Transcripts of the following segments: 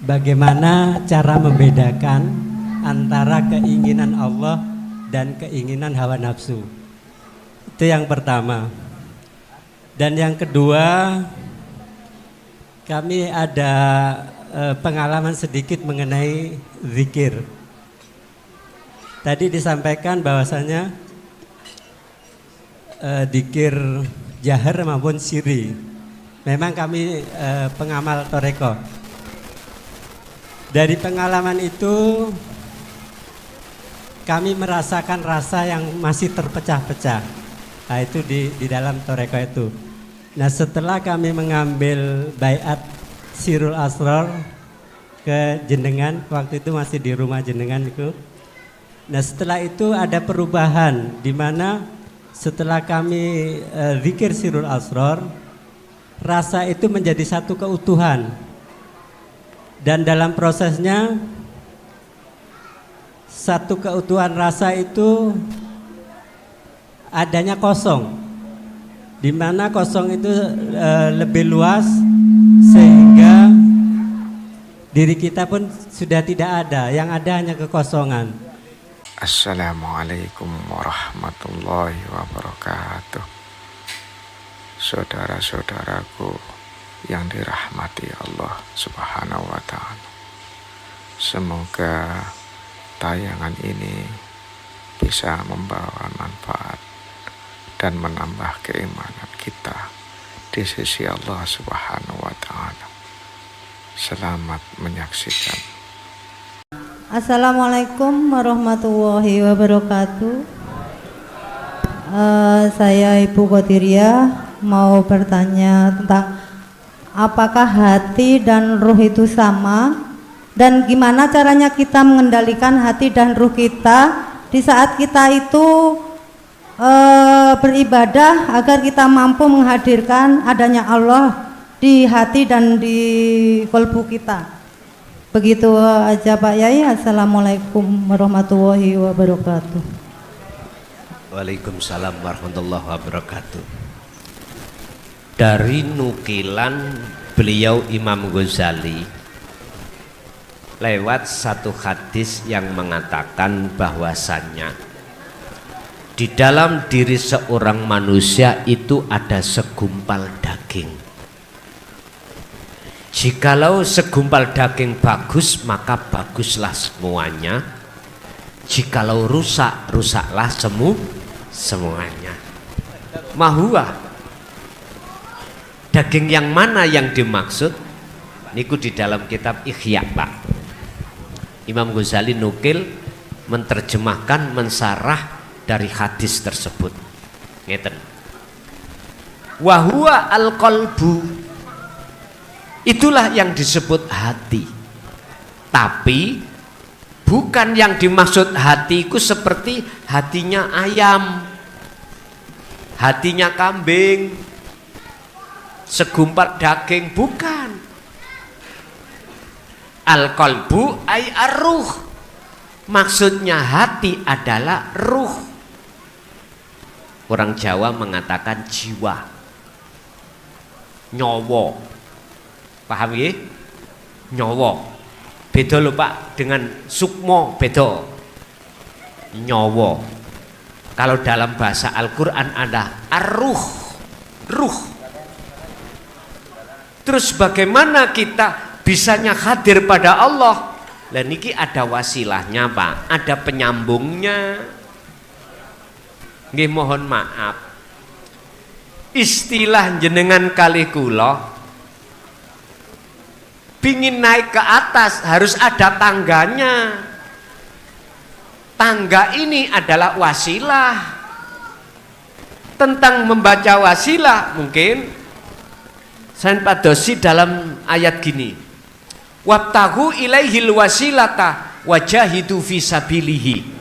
bagaimana cara membedakan antara keinginan Allah dan keinginan hawa nafsu. Itu yang pertama. Dan yang kedua, kami ada pengalaman sedikit mengenai zikir. Tadi disampaikan bahwasanya zikir jahar maupun siri. Memang kami pengamal toreko. Dari pengalaman itu kami merasakan rasa yang masih terpecah-pecah. Nah, itu di dalam toreko itu. Nah, setelah kami mengambil baiat Sirul Asrar ke jenengan, waktu itu masih di rumah jenengan itu. Nah, setelah itu ada perubahan di mana setelah kami zikir Sirul Asrar, rasa itu menjadi satu keutuhan. Dan dalam prosesnya satu keutuhan rasa itu adanya kosong, di mana kosong itu lebih luas sehingga diri kita pun sudah tidak ada, yang ada hanya kekosongan. Assalamualaikum warahmatullahi wabarakatuh. Saudara-saudaraku yang dirahmati Allah Subhanahu wa ta'ala, semoga tayangan ini bisa membawa manfaat dan menambah keimanan kita di sisi Allah Subhanahu wa ta'ala. Selamat menyaksikan. Assalamualaikum warahmatullahi wabarakatuh. Saya Ibu Qodiria mau bertanya tentang apakah hati dan ruh itu sama, dan gimana caranya kita mengendalikan hati dan ruh kita di saat kita itu beribadah agar kita mampu menghadirkan adanya Allah di hati dan di kalbu kita. Begitu aja Pak Yai. Assalamualaikum warahmatullahi wabarakatuh. Waalaikumsalam warahmatullahi wabarakatuh. Dari nukilan beliau Imam Ghazali lewat satu hadis yang mengatakan bahwasannya di dalam diri seorang manusia itu ada segumpal daging. Jikalau segumpal daging bagus, maka baguslah semuanya. Jikalau rusak, rusaklah semuanya. Mahuwa, daging yang mana yang dimaksud? Niku di dalam kitab Ihya, Pak. Imam Ghazali nukil, menerjemahkan, mensarah dari hadis tersebut. Ngeten. Wahuwa al-qalbu, itulah yang disebut hati. Tapi bukan yang dimaksud hatiku seperti hatinya ayam, hatinya kambing, segumpal daging, bukan. Al-qalbu ay ar-ruh, maksudnya hati adalah ruh. Orang Jawa mengatakan jiwa, nyawa. Paham ya? Nyawa. Beda lho Pak dengan sukmo, beda. Nyawa. Kalau dalam bahasa Al-Qur'an ada ar-ruh, ruh. Terus bagaimana kita bisanya hadir pada Allah? Lah niki ada wasilahnya Pak, ada penyambungnya. Nggih mohon maaf, istilah jenengan kalih kula pingin naik ke atas harus ada tangganya. Tangga ini adalah wasilah. Tentang membaca wasilah mungkin saya padosi dalam ayat gini, wabtahu ilaihil wasilata wajahidu fisabilihi.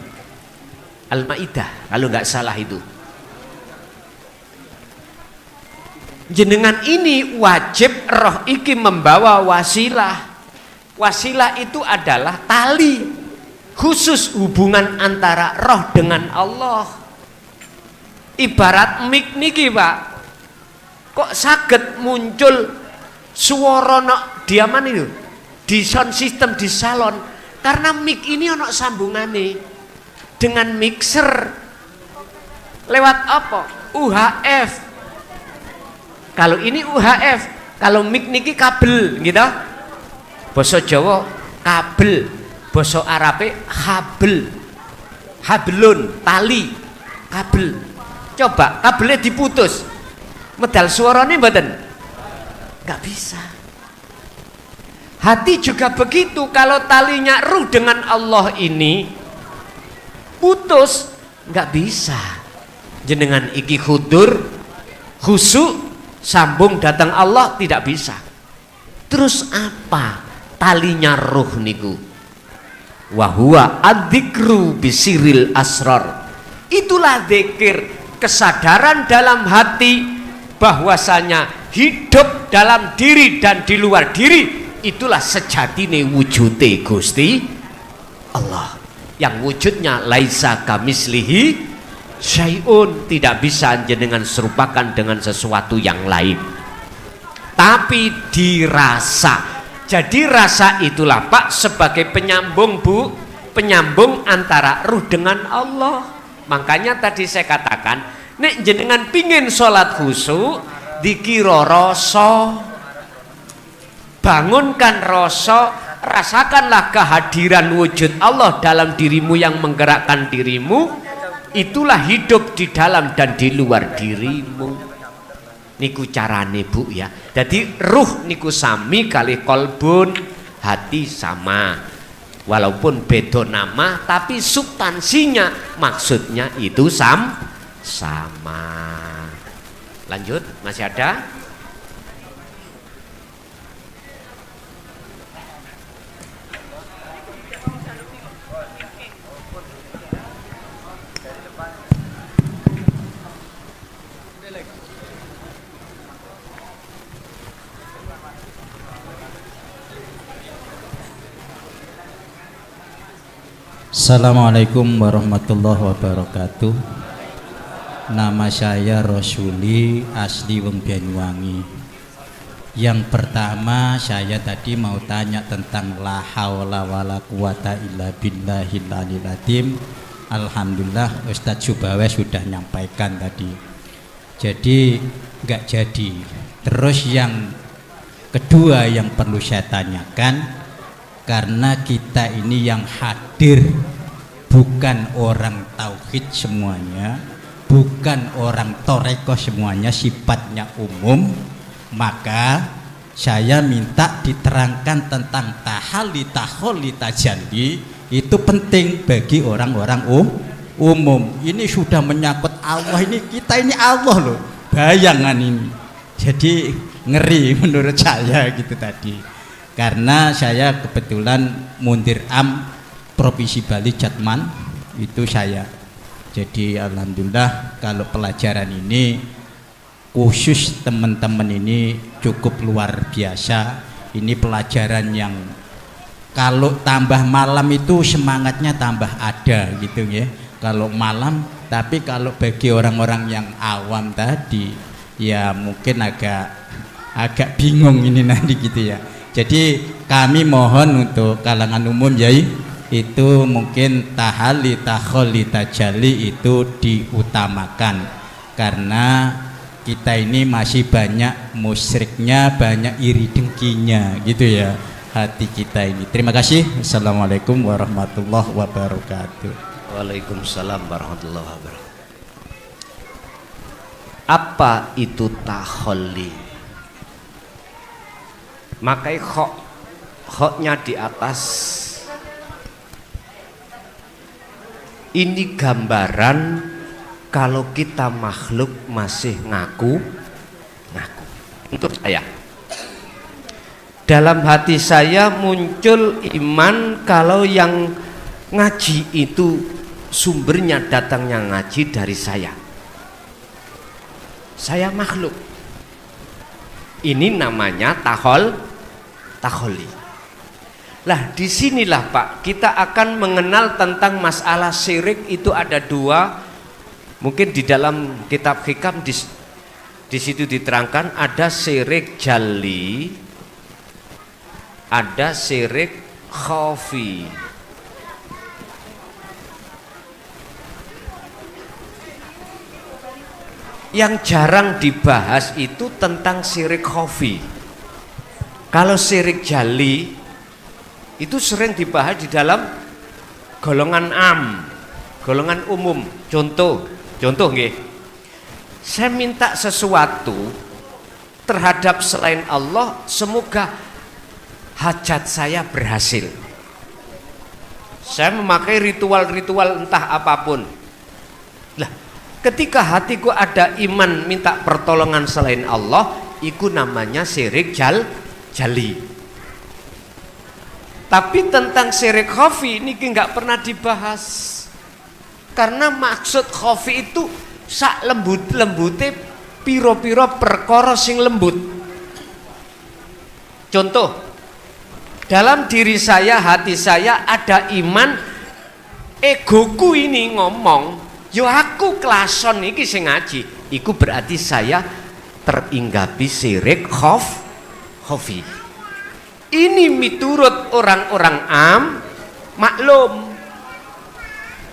Al-Maidah kalau nggak salah itu. Jenengan ini wajib roh iki membawa wasilah. Wasilah itu adalah tali khusus hubungan antara roh dengan Allah. Ibarat mik niki Pak, kok saged muncul suara nok diaman itu di sound system di salon, karena mic ini ono sambungane dengan mixer lewat apa? UHF. Kalau ini UHF, kalau mic niki kabel gitu. Basa Jawa kabel, basa Arabe habel. Hablun, tali, kabel. Coba kabelnya diputus. Medal suaranya mboten? Enggak bisa. Hati juga begitu, kalau talinya ruh dengan Allah ini putus, nggak bisa. Jenengan iki khudur, khusyuk, sambung datang Allah tidak bisa. Terus apa talinya ruh niku? Wahuwa adzikru bisiril asrar. Itulah zikir, kesadaran dalam hati bahwasanya hidup dalam diri dan di luar diri. Itulah sejatine wujude Gusti Allah, yang wujudnya laisa kamislihi syai'un, tidak bisa jenengan serupakan dengan sesuatu yang lain, tapi dirasa. Jadi rasa itulah Pak sebagai penyambung, Bu, penyambung antara ruh dengan Allah. Makanya tadi saya katakan, nek jenengan pingin sholat khusyuk dikira rasa, bangunkan rasa, rasakanlah kehadiran wujud Allah dalam dirimu yang menggerakkan dirimu. Itulah hidup di dalam dan di luar dirimu. Niku carane Bu ya. Jadi ruh niku sami kali kolbun, hati sama. Walaupun beda nama tapi substansinya maksudnya itu sama. Lanjut, masih ada? Assalamualaikum warahmatullahi wabarakatuh. Nama saya Rosuli, asli Wong Banyuwangi. Yang pertama saya tadi mau tanya tentang la haula wala quwata illa billahil aliyil azim. Alhamdulillah Ustadz Subawe sudah nyampaikan tadi. Jadi enggak jadi. Terus yang kedua yang perlu saya tanyakan, karena kita ini yang hadir bukan orang tauhid semuanya, bukan orang toreko semuanya, sifatnya umum, maka saya minta diterangkan tentang tahalli, taholli, tajalli. Itu penting bagi orang-orang umum. Ini sudah menyangkut Allah, ini kita ini Allah loh, bayangan ini. Jadi ngeri menurut saya gitu tadi. Karena saya kebetulan mundir am Provinsi Bali Jatman itu saya. Jadi alhamdulillah kalau pelajaran ini khusus teman-teman ini cukup luar biasa. Ini pelajaran yang kalau tambah malam itu semangatnya tambah ada gitu ya. Kalau malam, tapi kalau bagi orang-orang yang awam tadi ya mungkin agak bingung ini nanti gitu ya. Jadi kami mohon untuk kalangan umum ya, itu mungkin tahalli, taholli, tajalli itu diutamakan, karena kita ini masih banyak musyriknya, banyak iri dengkinya gitu ya hati kita ini. Terima kasih. Assalamualaikum warahmatullahi wabarakatuh. Waalaikumsalam warahmatullahi wabarakatuh. Apa itu taholli? Makai khoknya di atas. Ini gambaran kalau kita makhluk masih ngaku. Untuk saya, dalam hati saya muncul iman kalau yang ngaji itu sumbernya datangnya ngaji dari saya. Saya makhluk. Ini namanya taholli. Lah disinilah Pak kita akan mengenal tentang masalah syirik. Itu ada dua, mungkin di dalam kitab hikam di situ diterangkan ada syirik jali, ada syirik khafi. Yang jarang dibahas itu tentang syirik khafi. Kalau syirik jali itu sering dibahas di dalam golongan golongan umum. Contoh nggih. Saya minta sesuatu terhadap selain Allah, semoga hajat saya berhasil. Saya memakai ritual-ritual entah apapun. Lah, ketika hatiku ada iman minta pertolongan selain Allah, itu namanya syirik jali. Tapi tentang syirik khafi ini nggak pernah dibahas. Karena maksud khafi itu sak lembute piro-piro perkara sing lembut. Contoh, dalam diri saya, hati saya ada iman, egoku ini ngomong, yo aku klason iki sing ngaji, iku berarti saya teringgapi syirik khafi. Ini miturut orang-orang maklum.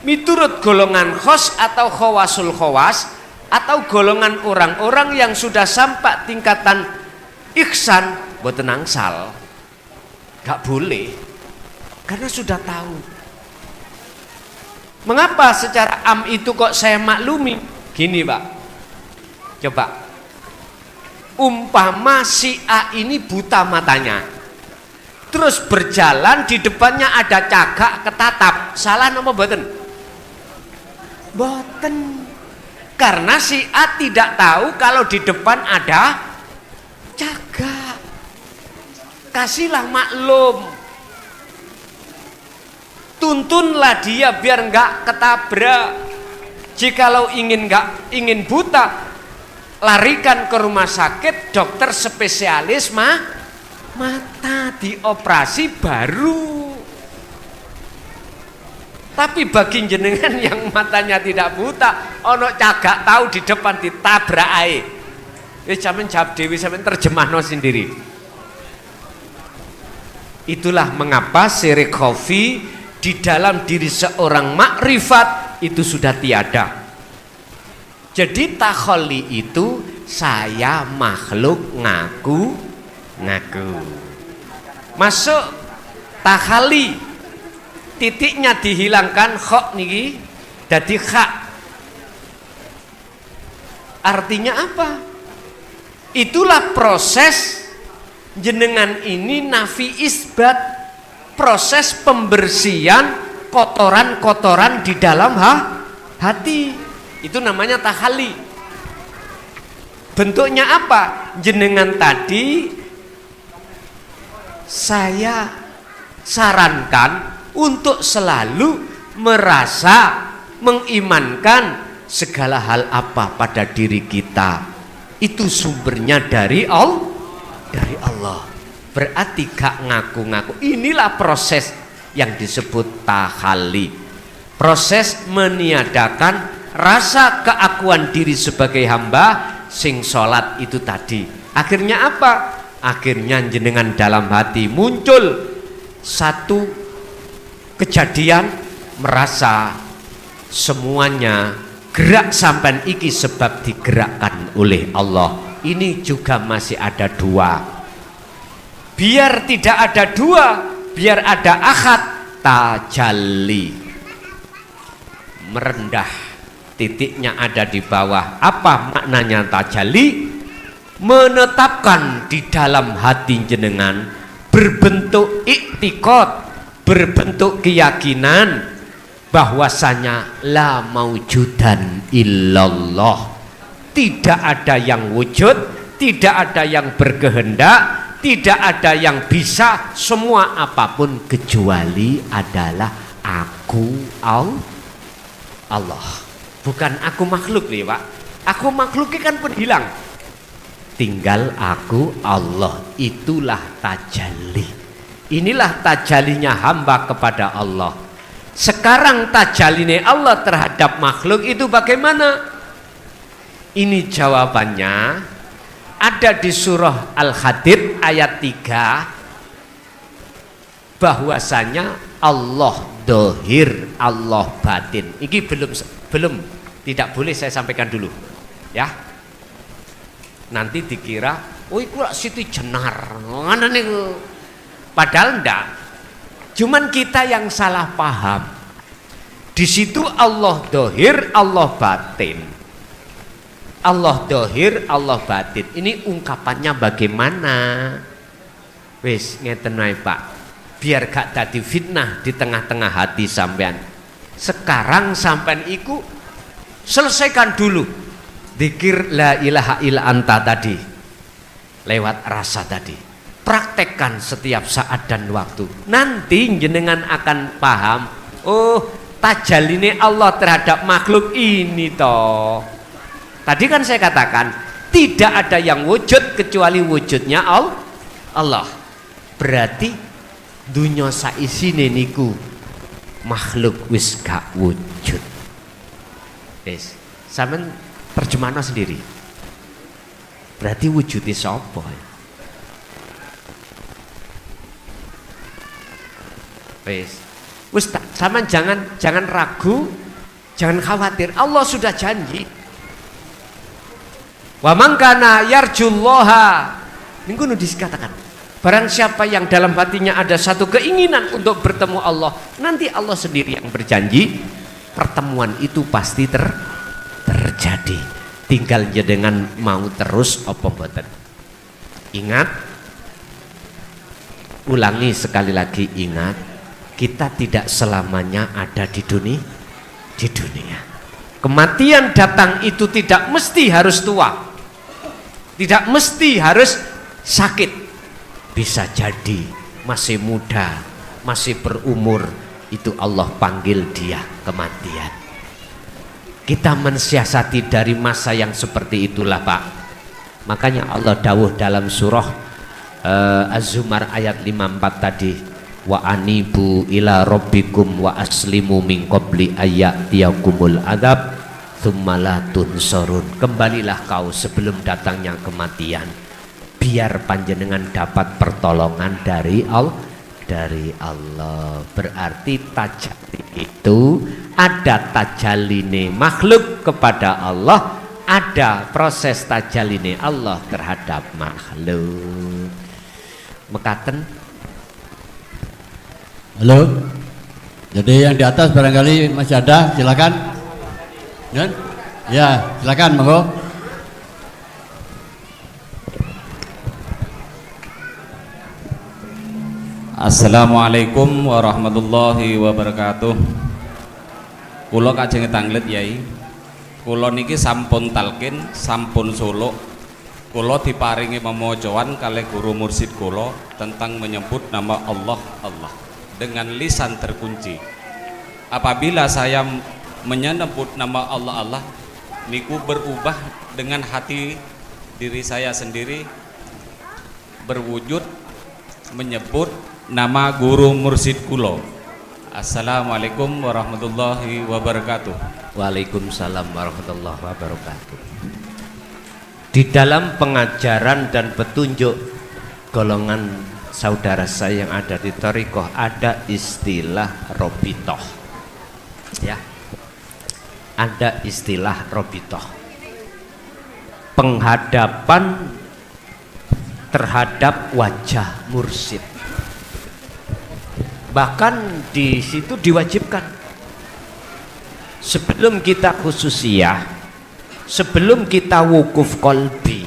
Miturut golongan khos atau khawasul khawas atau golongan orang-orang yang sudah sampai tingkatan ihsan, boten angsal. Gak boleh, karena sudah tahu. Mengapa secara itu kok saya maklumi? Gini Pak, coba umpama si A ini buta matanya, terus berjalan di depannya ada cagak ketatap, salah nama boten? Boten, karena si A tidak tahu kalau di depan ada cagak. Kasihlah maklum, tuntunlah dia biar enggak ketabrak. Jikalau ingin buta, larikan ke rumah sakit, dokter spesialis mata, dioperasi baru. Tapi bagi jenengan yang matanya tidak buta, ono cagak tahu di depan ditabrak ae. Sampeyan jawab dewi, sampeyan terjemahno sendiri. Itulah mengapa syirik khafi di dalam diri seorang makrifat itu sudah tiada. Jadi takhalli itu saya makhluk ngaku. Masuk takhalli, titiknya dihilangkan, kha niki dadi kha. Artinya apa? Itulah proses jenengan ini nafi isbat, proses pembersihan kotoran-kotoran di dalam hati. Itu namanya takhalli. Bentuknya apa? Jenengan tadi saya sarankan untuk selalu merasa mengimankan segala hal apa pada diri kita itu sumbernya dari Allah. Berarti gak ngaku-ngaku. Inilah proses yang disebut takhalli, proses meniadakan rasa keakuan diri sebagai hamba sing sholat itu tadi. Akhirnya apa? Akhirnya jenengan dalam hati muncul satu kejadian, merasa semuanya gerak sampai iki sebab digerakkan oleh Allah. Ini juga masih ada dua. Biar tidak ada dua, biar ada ahad, tajalli, merendah, titiknya ada di bawah. Apa maknanya tajalli? Menetapkan di dalam hati jenengan berbentuk iktikad, berbentuk keyakinan bahwasanya la maujudan illallah, tidak ada yang wujud, tidak ada yang berkehendak, tidak ada yang bisa, semua apapun kecuali adalah aku Allah, bukan aku makhluk nih Pak. Aku makhluknya kan pun hilang, tinggal aku Allah. Itulah tajalli. Inilah tajallinya hamba kepada Allah. Sekarang tajallinya Allah terhadap makhluk itu bagaimana? Ini jawabannya ada di surah Al-Hadid ayat 3. bahwasanya Allah dohir, Allah batin. Ini belum tidak boleh saya sampaikan dulu, ya. Nanti dikira, oh itu Siti Jenar, mana nih? Padahal enggak. Cuman kita yang salah paham. Di situ Allah dohir, Allah batin. Allah dohir, Allah batin. Ini ungkapannya bagaimana? Wis ngeten wae Pak. Biar gak tadi fitnah di tengah-tengah hati sampean. Sekarang sampean iku selesaikan dulu zikir la ilaha illa anta tadi lewat rasa tadi. Praktekkan setiap saat dan waktu. Nanti jenengan akan paham, oh tajalline Allah terhadap makhluk ini toh. Tadi kan saya katakan tidak ada yang wujud kecuali wujudnya Allah. Berarti dunya saisine niku makhluk wis gak wujud. Wis, sampean terjemahno sendiri. Berarti wujudnya sapa? Wis sampean jangan ragu, jangan khawatir. Allah sudah janji. Wa man kana yarjullaha, niku nu dikatakan, barang siapa yang dalam hatinya ada satu keinginan untuk bertemu Allah, nanti Allah sendiri yang berjanji pertemuan itu pasti terjadi. Tinggal jenengan mau terus apa mboten. Ingat, ulangi sekali lagi, ingat, kita tidak selamanya ada di dunia. Kematian datang itu tidak mesti harus tua. Tidak mesti harus sakit, bisa jadi masih muda, masih berumur, itu Allah panggil dia kematian. Kita mensiasati dari masa yang seperti itulah Pak. Makanya Allah dawuh dalam surah Az-Zumar ayat 54 tadi, wa anibu ila rabbikum wa aslimu min qabli ayyatiyakumul adzab tsumma la tunsurun. Kembalilah kau sebelum datangnya kematian, biar panjenengan dapat pertolongan dari Allah. Berarti tajalli itu ada tajalline makhluk kepada Allah, ada proses tajalline Allah terhadap makhluk. Mekaten. Halo. Jadi yang di atas barangkali masih ada, silakan. Ya, silakan monggo. Assalamualaikum warahmatullahi wabarakatuh. Kula kajeng tanglet Yai. Kula niki sampun talkin, sampun suluk. Kula diparingi memojoan kalih guru mursid kula tentang menyebut nama Allah dengan lisan terkunci. Apabila saya menyebut nama Allah niku berubah dengan hati diri saya sendiri, berwujud menyebut nama guru mursid kula. Assalamualaikum warahmatullahi wabarakatuh. Waalaikumsalam warahmatullahi wabarakatuh. Di dalam pengajaran dan petunjuk golongan saudara saya yang ada di thariqah ada istilah robitoh, ya. Ada istilah robitoh, penghadapan terhadap wajah mursid. Bahkan di situ diwajibkan sebelum kita khususiyah, sebelum kita wukuf kolbi,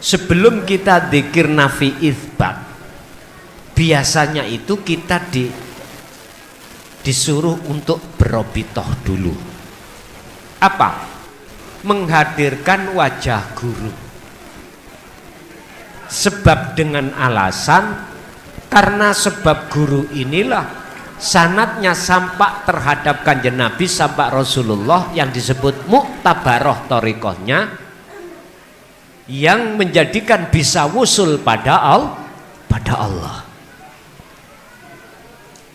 sebelum kita dzikir nafi itsbat, biasanya itu kita disuruh untuk berobitoh dulu. Apa? Menghadirkan wajah guru. Sebab dengan alasan karena sebab guru inilah sanadnya sampak terhadap kanjeng Nabi, sampak Rasulullah yang disebut muktabaroh thariqahnya, yang menjadikan bisa wusul pada Allah.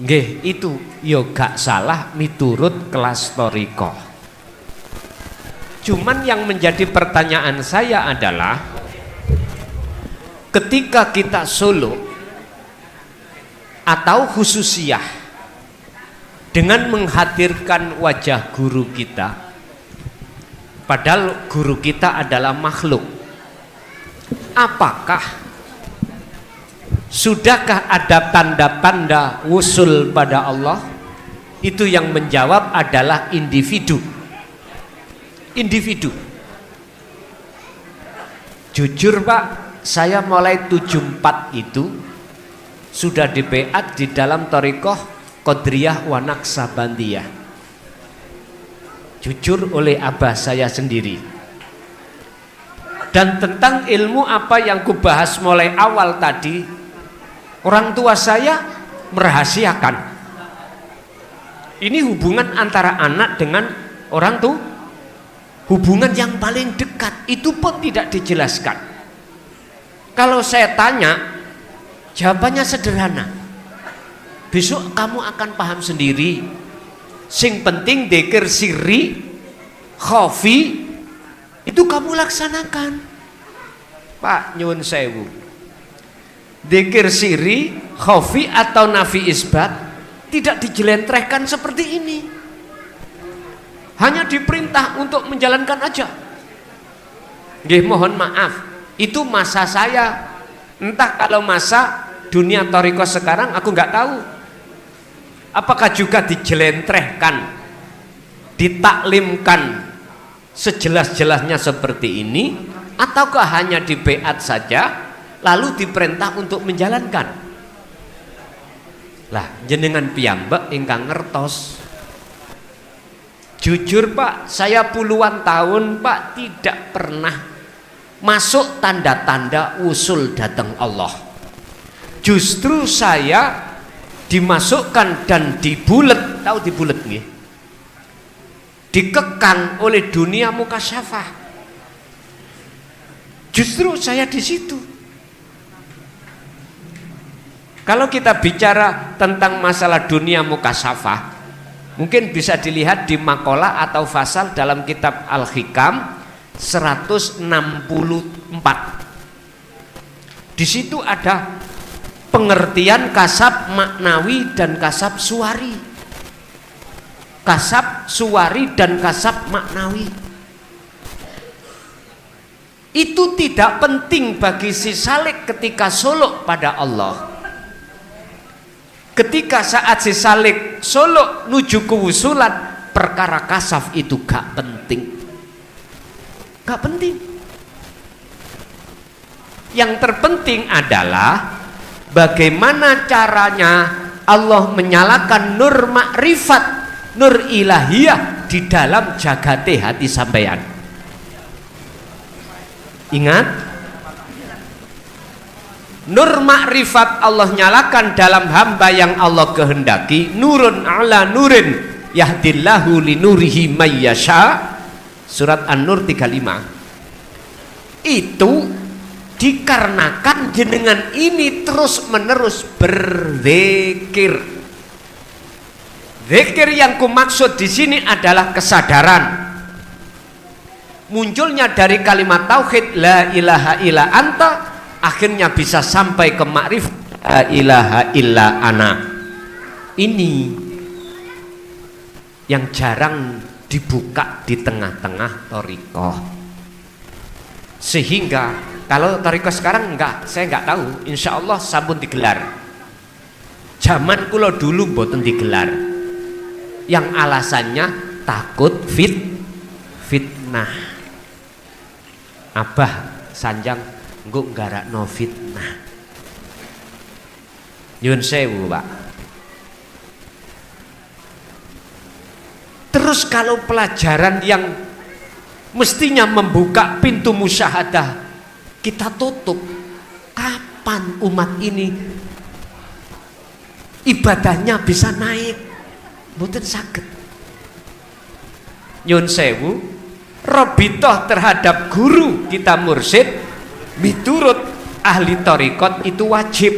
Nggih, itu yo gak salah miturut kelas thariqah. Cuman yang menjadi pertanyaan saya adalah ketika kita suluk, atau khususiyah dengan menghadirkan wajah guru kita, padahal guru kita adalah makhluk. Sudahkah ada tanda-tanda wusul pada Allah? Itu yang menjawab adalah individu. Jujur Pak, saya mulai 74 itu sudah di beat di dalam thariqah Qadriyah wa Naqsabandiyah. Jujur oleh abah saya sendiri. Dan tentang ilmu apa yang kubahas mulai awal tadi, orang tua saya merahasiakan. Ini hubungan antara anak dengan orang tua, hubungan yang paling dekat, itu pun tidak dijelaskan. Kalau saya tanya, jawabannya sederhana. Besok kamu akan paham sendiri. Sing penting dzikir sirri, khafi, itu kamu laksanakan. Pak nyuwun sewu, dzikir sirri, khafi atau nafi isbat tidak dijelentrehkan seperti ini. Hanya diperintah untuk menjalankan aja. Nggih, mohon maaf, itu masa saya. Entah kalau masa dunia thariqah sekarang aku nggak tahu. Apakah juga dijelentrehkan, ditaklimkan sejelas-jelasnya seperti ini, ataukah hanya di beat saja lalu diperintah untuk menjalankan? Lah jenengan piyambak ingkang ngertos. Jujur Pak, saya puluhan tahun Pak tidak pernah masuk tanda-tanda usul datang Allah. Justru saya dimasukkan dan dibulet, tahu dibulet nggih? Dikekang oleh dunia mukasyafah. Justru saya di situ. Kalau kita bicara tentang masalah dunia mukasyafah, mungkin bisa dilihat di makalah atau fasal dalam kitab Al-Hikam 164. Di situ ada pengertian kasab maknawi dan kasab suwari. Kasab suwari dan kasab maknawi. Itu tidak penting bagi si salik ketika suluk pada Allah. Ketika saat si salik suluk nuju kewusulan, perkara kasaf itu gak penting. Gak penting. Yang terpenting adalah bagaimana caranya Allah menyalakan nur makrifat, nur ilahiyah di dalam jagate hati sampeyan. Ingat, nur makrifat Allah nyalakan dalam hamba yang Allah kehendaki. Nurun ala nurin yahdillahu li nurihi mayyasha. Surat An-Nur 35. Itu dikarenakan jenengan ini terus menerus berzikir. Zikir yang kumaksud di sini adalah kesadaran. Munculnya dari kalimat tauhid la ilaha illa anta, akhirnya bisa sampai ke makrifat la ilaha illa ana. Ini yang jarang dibuka di tengah-tengah thariqah. Sehingga kalau thariqah sekarang saya enggak tahu, insya Allah sampun digelar. Zaman kula dulu mboten digelar. Yang alasannya takut fitnah. Abah sanjang nggo nggarakno fitnah. Nyuwun sewu, Pak. Terus kalau pelajaran yang mestinya membuka pintu musyahadah kita tutup, kapan umat ini ibadahnya bisa naik? Mboten saged. Nyuwun sewu, rabithah terhadap guru kita mursyid miturut ahli thariqat itu wajib.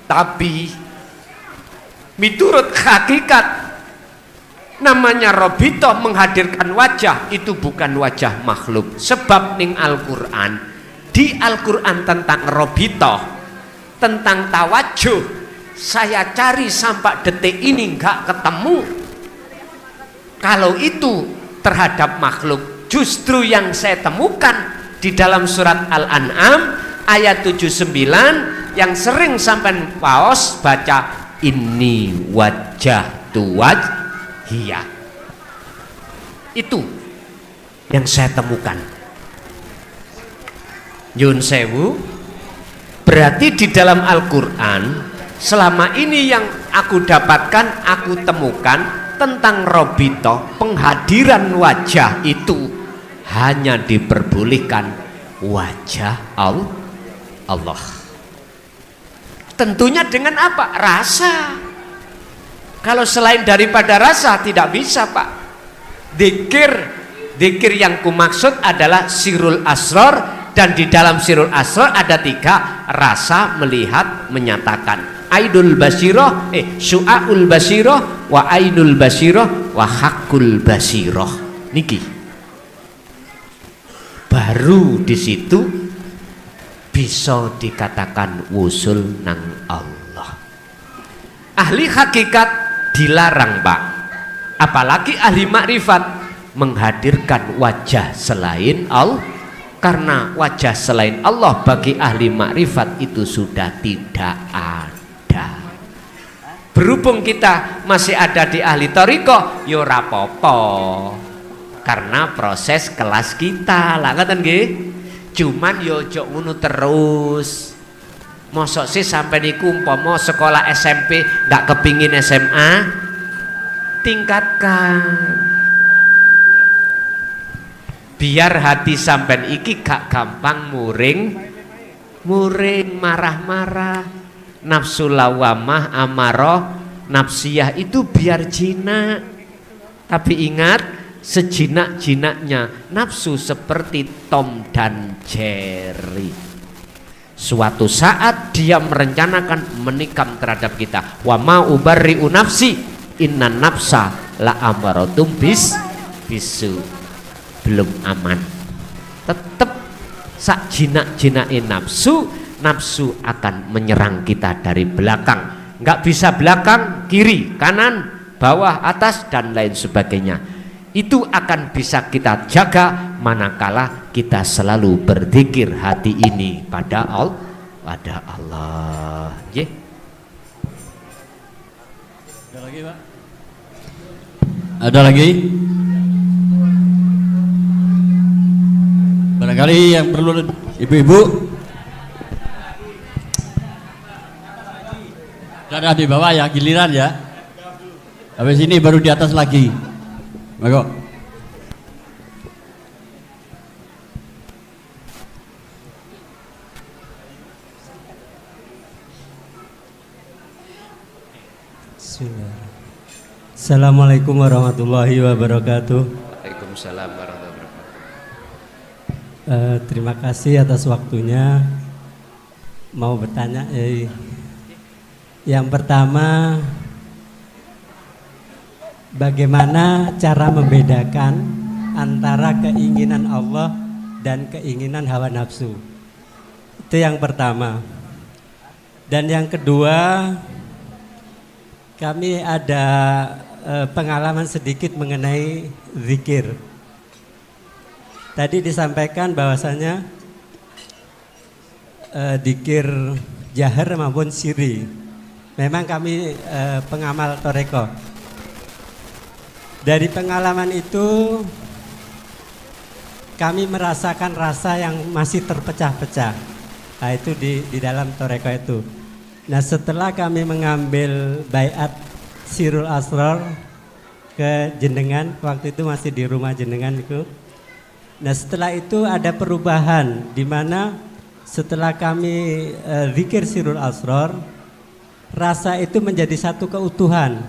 Tapi miturut hakikat namanya rabithah menghadirkan wajah itu bukan wajah makhluk. Sebab ning Al-Qur'an, di Al-Qur'an tentang rabithah, tentang tawajuh, saya cari sampai detik ini nggak ketemu. Kalau itu terhadap makhluk, justru yang saya temukan di dalam surat Al-An'am ayat 79 yang sering sampai paos baca, ini wajah tuwajhiyah. Itu yang saya temukan. Yun sewu, berarti di dalam Al-Quran selama ini yang aku dapatkan, aku temukan tentang robito, penghadiran wajah itu hanya diperbolehkan wajah Allah. Tentunya dengan apa? Rasa. Kalau selain daripada rasa tidak bisa, Pak. Dzikir yang kumaksud adalah sirul asror, dan di dalam sirul asror ada 3: rasa, melihat, menyatakan. Ainul basiroh, syu'aul basiroh, wa ainul basiroh, wa hakul basiroh. Niki. Baru di situ bisa dikatakan wusul nang Allah. Ahli hakikat dilarang, Pak. Apalagi ahli makrifat menghadirkan wajah selain Allah, karena wajah selain Allah bagi ahli makrifat itu sudah tidak ada. Berhubung kita masih ada di ahli thariqah, yo rapopo, karena proses kelas kita lah, ngoten nggih. Cuman yo ojo ngono terus. Mosok sih sampai niku umpama sekolah SMP nggak kepingin SMA, tingkatkan. Biar hati sampean iki gak gampang muring marah-marah. Nafsu lawamah, amarah, nafsiyah itu biar jinak. Tapi ingat, sejinak-jinaknya nafsu seperti Tom dan Jerry. Suatu saat dia merencanakan menikam terhadap kita. Wa ma ubarri'u nafsi, inna nafsa la amaratum bisu. Belum aman. Tetap sak jinak-jinake nafsu akan menyerang kita dari belakang. Nggak bisa belakang, kiri, kanan, bawah, atas, dan lain sebagainya. Itu akan bisa kita jaga manakala kita selalu berzikir hati ini pada Allah. Yeah. Ada lagi, Pak? Ada lagi? Barangkali yang perlu ibu-ibu ada di bawah ya, giliran ya. Habis ini baru di atas lagi. Monggo. Assalamualaikum warahmatullahi wabarakatuh. Waalaikumsalam warahmatullahi wabarakatuh. Terima kasih atas waktunya. Mau bertanya, yang pertama, bagaimana cara membedakan antara keinginan Allah dan keinginan hawa nafsu? Itu yang pertama. Dan yang kedua, kami ada pengalaman sedikit mengenai zikir. Tadi disampaikan bahwasanya zikir jahar maupun siri. Memang kami pengamal thariqah. Dari pengalaman itu kami merasakan rasa yang masih terpecah-pecah. Nah, itu di dalam thariqah itu. Nah, setelah kami mengambil baiat sirul asror ke jenengan, waktu itu masih di rumah jenengan itu. Nah, setelah itu ada perubahan di mana setelah kami zikir sirul asror, rasa itu menjadi satu keutuhan.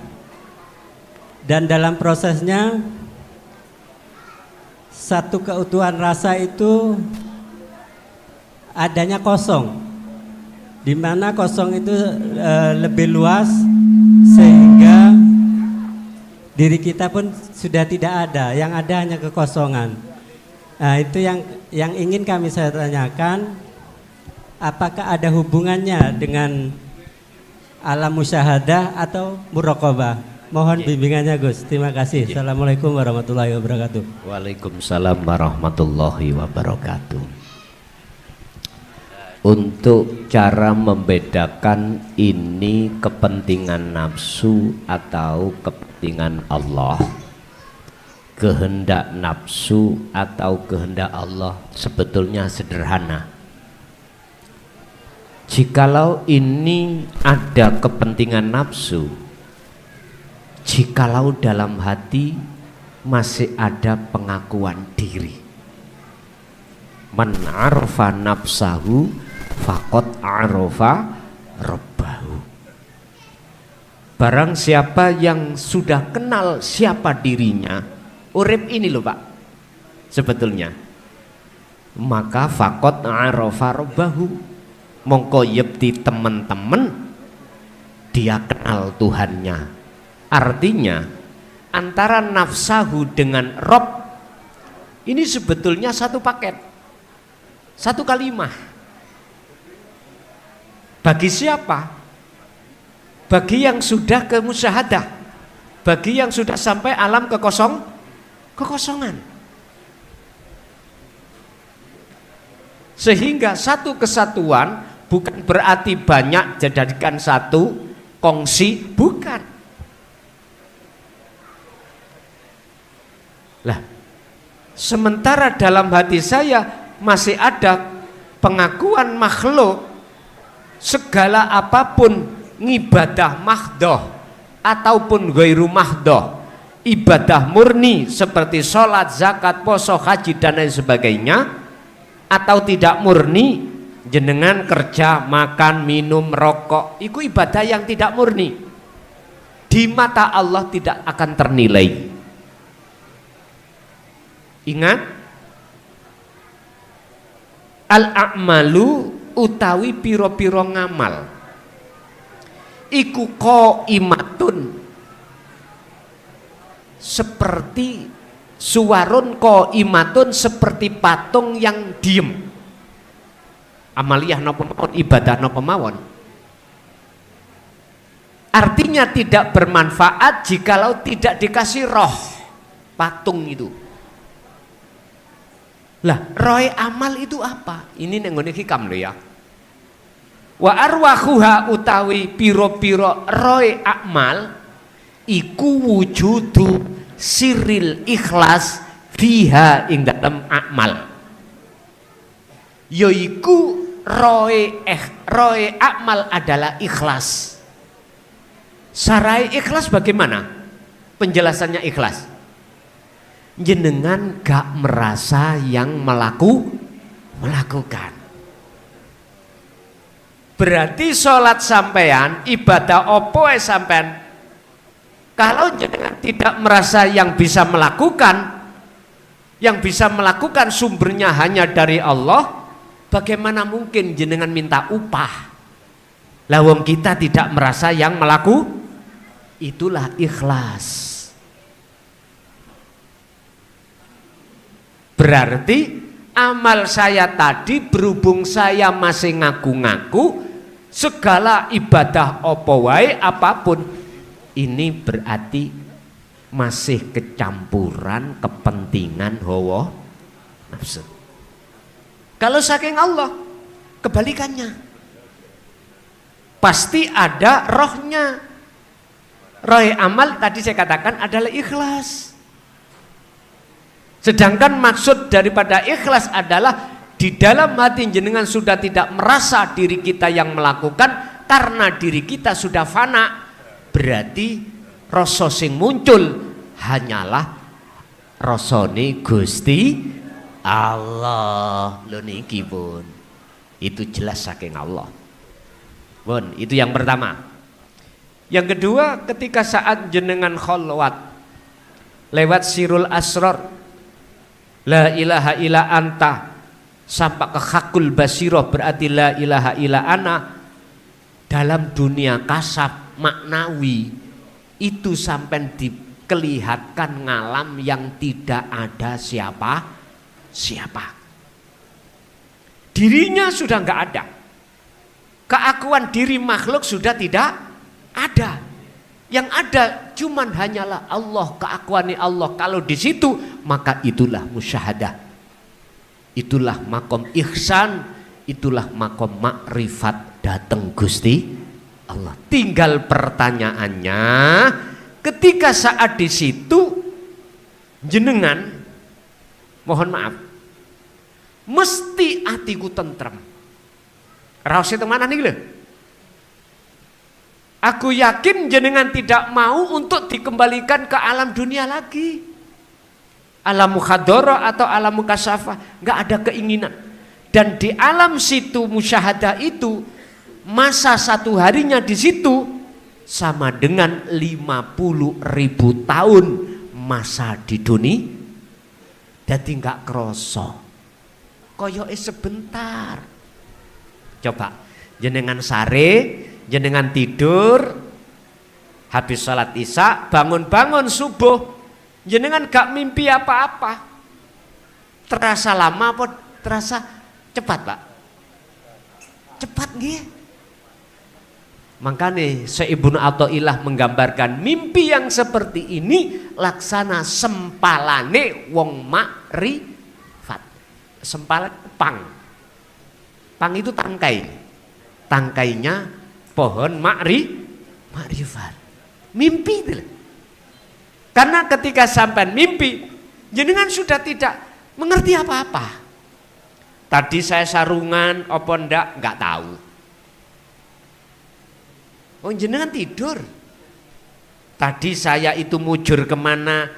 Dan dalam prosesnya satu keutuhan rasa itu adanya kosong, di mana kosong itu lebih luas sehingga diri kita pun sudah tidak ada, yang ada hanya kekosongan. Nah, itu yang ingin saya tanyakan, apakah ada hubungannya dengan alam musyahadah atau muraqabah? Mohon bimbingannya Gus. Terima kasih. Assalamualaikum warahmatullahi wabarakatuh. Waalaikumsalam warahmatullahi wabarakatuh. Untuk cara membedakan ini kepentingan nafsu atau kepentingan Allah, kehendak nafsu atau kehendak Allah, sebetulnya sederhana. Jikalau ini ada kepentingan nafsu, jikalau dalam hati masih ada pengakuan diri, man arfa nafsahu faqad arafa rabbahu. Barang siapa yang sudah kenal siapa dirinya, urip ini loh Pak, sebetulnya, maka faqad arafa rabbahu, mongko yepti teman-teman dia kenal Tuhannya. Artinya antara nafsahu dengan Rob ini sebetulnya satu paket, satu kalimat. Bagi siapa? Bagi yang sudah ke musyahadah, bagi yang sudah sampai alam kekosongan. Sehingga satu kesatuan bukan berarti banyak dijadikan satu kongsi, bukan. Lah, sementara dalam hati saya masih ada pengakuan makhluk, segala apapun ngibadah mahdoh ataupun ghairu mahdoh, ibadah murni seperti sholat, zakat, poso, haji dan lain sebagainya, atau tidak murni, jenengan kerja, makan, minum, rokok, itu ibadah yang tidak murni, di mata Allah tidak akan ternilai. Ingat, al-a'malu utawi piro-piro ngamal iku qaimatun, seperti suwarun qaimatun, seperti patung yang diem. Amaliyah napa mawon, ibadah napa mawon, artinya tidak bermanfaat jikalau tidak dikasih roh patung itu. Lah, roy amal itu apa? Ini nenggone hikam loh ya. Wa arwahuha utawi piro-piro roy amal iku wujudu siril ikhlas fiha ing dalam amal. Yaiku roy amal adalah ikhlas. Sarai ikhlas bagaimana? Penjelasannya ikhlas, jenengan gak merasa yang melakukan. Berarti sholat sampean, ibadah opo sampean, kalau jenengan tidak merasa yang bisa melakukan, sumbernya hanya dari Allah, bagaimana mungkin jenengan minta upah? Lawang kita tidak merasa yang itulah ikhlas. Berarti amal saya tadi, berhubung saya masih ngaku-ngaku segala ibadah opo wae apapun, ini berarti masih kecampuran kepentingan hawa nafsu. Kalau saking Allah, kebalikannya, pasti ada rohnya. Roh amal tadi saya katakan adalah ikhlas. Sedangkan maksud daripada ikhlas adalah di dalam hati jenengan sudah tidak merasa diri kita yang melakukan, karena diri kita sudah fana. Berarti rasa sing muncul hanyalah rasane Gusti Allah. Lho niki pun itu jelas saking Allah. Pun itu yang pertama. Yang kedua, ketika saat jenengan kholwat lewat sirul asrar, la ilaha illa anta, sampai ke hakul basiroh, berarti la ilaha illa ana, dalam dunia kasab maknawi itu sampai dikelihatan ngalam yang tidak ada siapa dirinya sudah nggak ada, keakuan diri makhluk sudah tidak Ada. Yang ada cuman hanyalah Allah, keakuan Allah. Kalau di situ maka itulah musyahadah. Itulah makom ihsan, itulah makom makrifat datang Gusti Allah. Tinggal pertanyaannya, ketika saat di situ jenengan, mohon maaf, mesti hatiku tentrem. Raos itu mana nih lho? Aku yakin jenengan tidak mau untuk dikembalikan ke alam dunia lagi. Alam mukhadara atau alam mukasafah, nggak ada keinginan. Dan di alam situ musyahadah itu masa satu harinya di situ sama dengan 50.000 tahun masa di dunia. Jadi nggak kroso. Koyoke sebentar. Coba jenengan sare, jenengan tidur, habis sholat isya, bangun-bangun subuh. Jenengan gak mimpi apa-apa. Terasa lama apa terasa cepat, Pak? Cepat nggih. Makanya Ibnu Athaillah menggambarkan mimpi yang seperti ini laksana sempalane wong makrifat. Sempalan pang. Pang itu tangkai. Tangkainya pohon makrifat. Mimpi itu. Karena ketika sampai mimpi, jenengan sudah tidak mengerti apa-apa. Tadi saya sarungan, apa enggak tahu. Oh jenengan tidur. Tadi saya itu mujur kemana,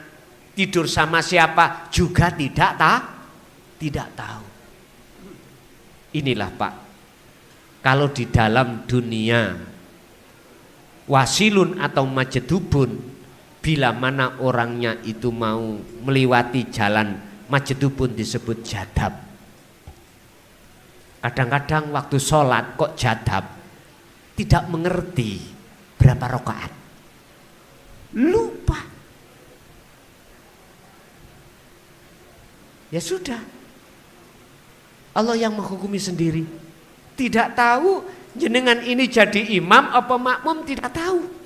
tidur sama siapa, juga tidak tahu. Inilah Pak, kalau di dalam dunia wasilun atau majedubun, bila mana orangnya itu mau melewati jalan majedubun disebut jadab. Kadang-kadang waktu sholat kok jadab, tidak mengerti berapa rakaat, lupa. Ya sudah, Allah yang menghukumi sendiri. Tidak tahu jenengan ini jadi imam apa makmum, tidak tahu.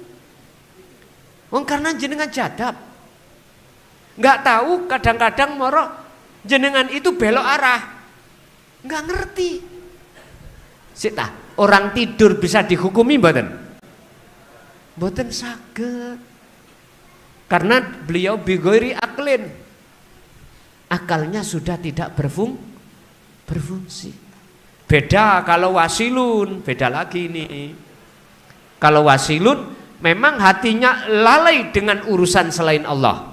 Karena jenengan jadab, nggak tahu. Kadang-kadang moro jenengan itu belok arah, nggak ngerti. Sita, orang tidur bisa dihukumi mboten? Mboten saged. Karena beliau bighairi aklin, akalnya sudah tidak berfungsi. Beda kalau wasilun, beda lagi nih. Kalau wasilun memang hatinya lalai dengan urusan selain Allah.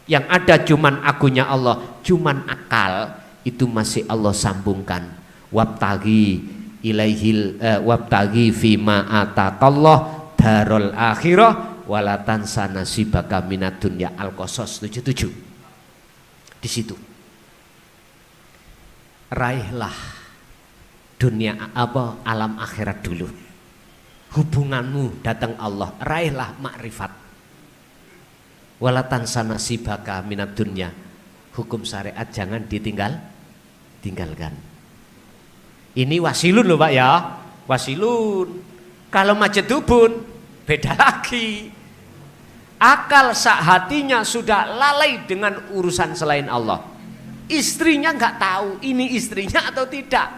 Yang ada cuman akunya Allah, cuman akal itu masih Allah sambungkan. Wabtagi ilaihil wabtagi fima ataqallah darul akhirah walatan sanasibaka minad dunya. Al-Qasas 77. Di situ. Raihlah dunia apa alam akhirat dulu. Hubunganmu datang Allah, raihlah makrifat. Walatan sanasibaka minad dunya. Hukum syariat jangan tinggalkan. Ini wasilun loh Pak ya, wasilun. Kalau majedubun beda lagi. Akal sak hatinya sudah lalai dengan urusan selain Allah. Istrinya nggak tahu ini istrinya atau tidak,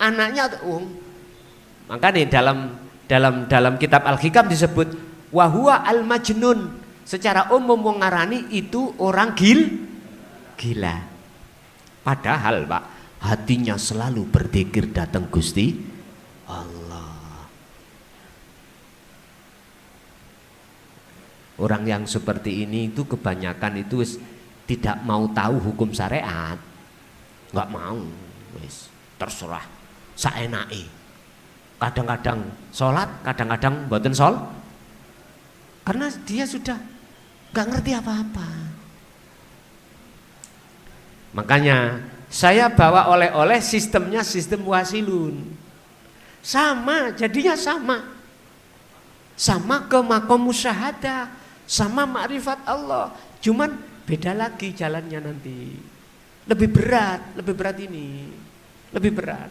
anaknya maka nih dalam kitab Al-Hikam disebut wahwa al-majnun. Secara umum mengarani itu orang gila. Padahal Pak, hatinya selalu berzikir datang Gusti Allah. Orang yang seperti ini itu kebanyakan itu tidak mau tahu hukum syariat. Nggak mau, wis terserah saenake. Kadang-kadang sholat, kadang-kadang mboten sholat. Karena dia sudah nggak ngerti apa-apa. Makanya saya bawa oleh-oleh sistemnya sistem wasilun. Sama, jadinya sama. Sama ke makom musyahadah, sama makrifat Allah. Cuman beda lagi jalannya nanti. Lebih berat ini. Lebih berat.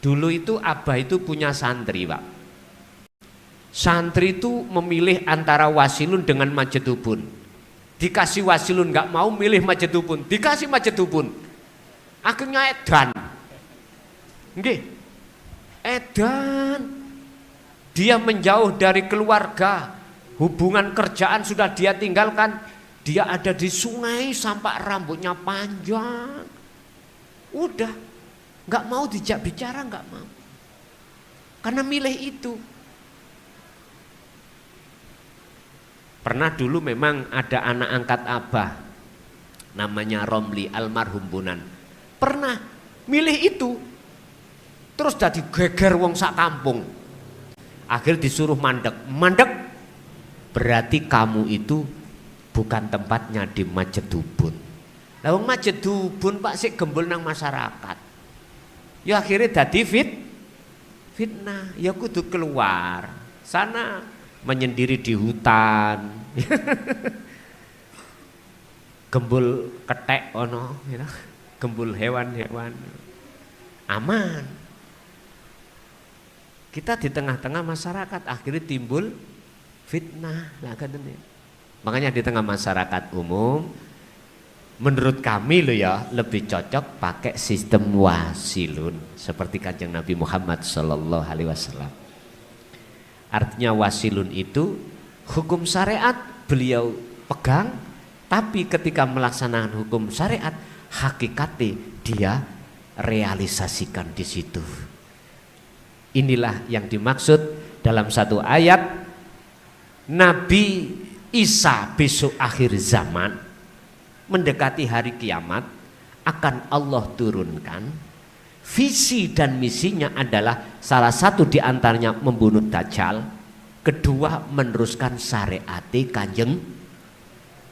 Dulu itu Abah itu punya santri Pak. Santri itu memilih antara wasilun dengan majedubun. Dikasih wasilun nggak mau, milih majedubun. Dikasih majedubun, akhirnya edan. Nggih, edan. Dia menjauh dari keluarga, hubungan kerjaan sudah dia tinggalkan. Dia ada di sungai sampai rambutnya panjang. Udah, nggak mau dijak bicara, nggak mau. Karena milih itu. Pernah dulu memang ada anak angkat abah, namanya Romli almarhum Bunan. Pernah milih itu, terus jadi geger wong sak kampung. Akhir disuruh mandek, mandek. Berarti kamu itu bukan tempatnya di Majedubun. Lah wong Majedubun Pak sik gembul nang masyarakat. Ya akhirnya dadi fitnah. Ya kudu keluar sana, menyendiri di hutan. Gembul ketek ono, ya. Gembul hewan-hewan. Aman. Kita di tengah-tengah masyarakat akhirnya timbul fitnah. Nah, makanya di tengah masyarakat umum, menurut kami loh ya, lebih cocok pakai sistem wasilun seperti Kanjeng Nabi Muhammad Sallallahu Alaihi Wasallam. Artinya wasilun itu hukum syariat beliau pegang, tapi ketika melaksanakan hukum syariat hakikatnya dia realisasikan di situ. Inilah yang dimaksud dalam satu ayat, Nabi Isa besok akhir zaman mendekati hari kiamat akan Allah turunkan. Visi dan misinya adalah salah satu diantaranya membunuh Dajjal, kedua meneruskan syariat Kanjeng,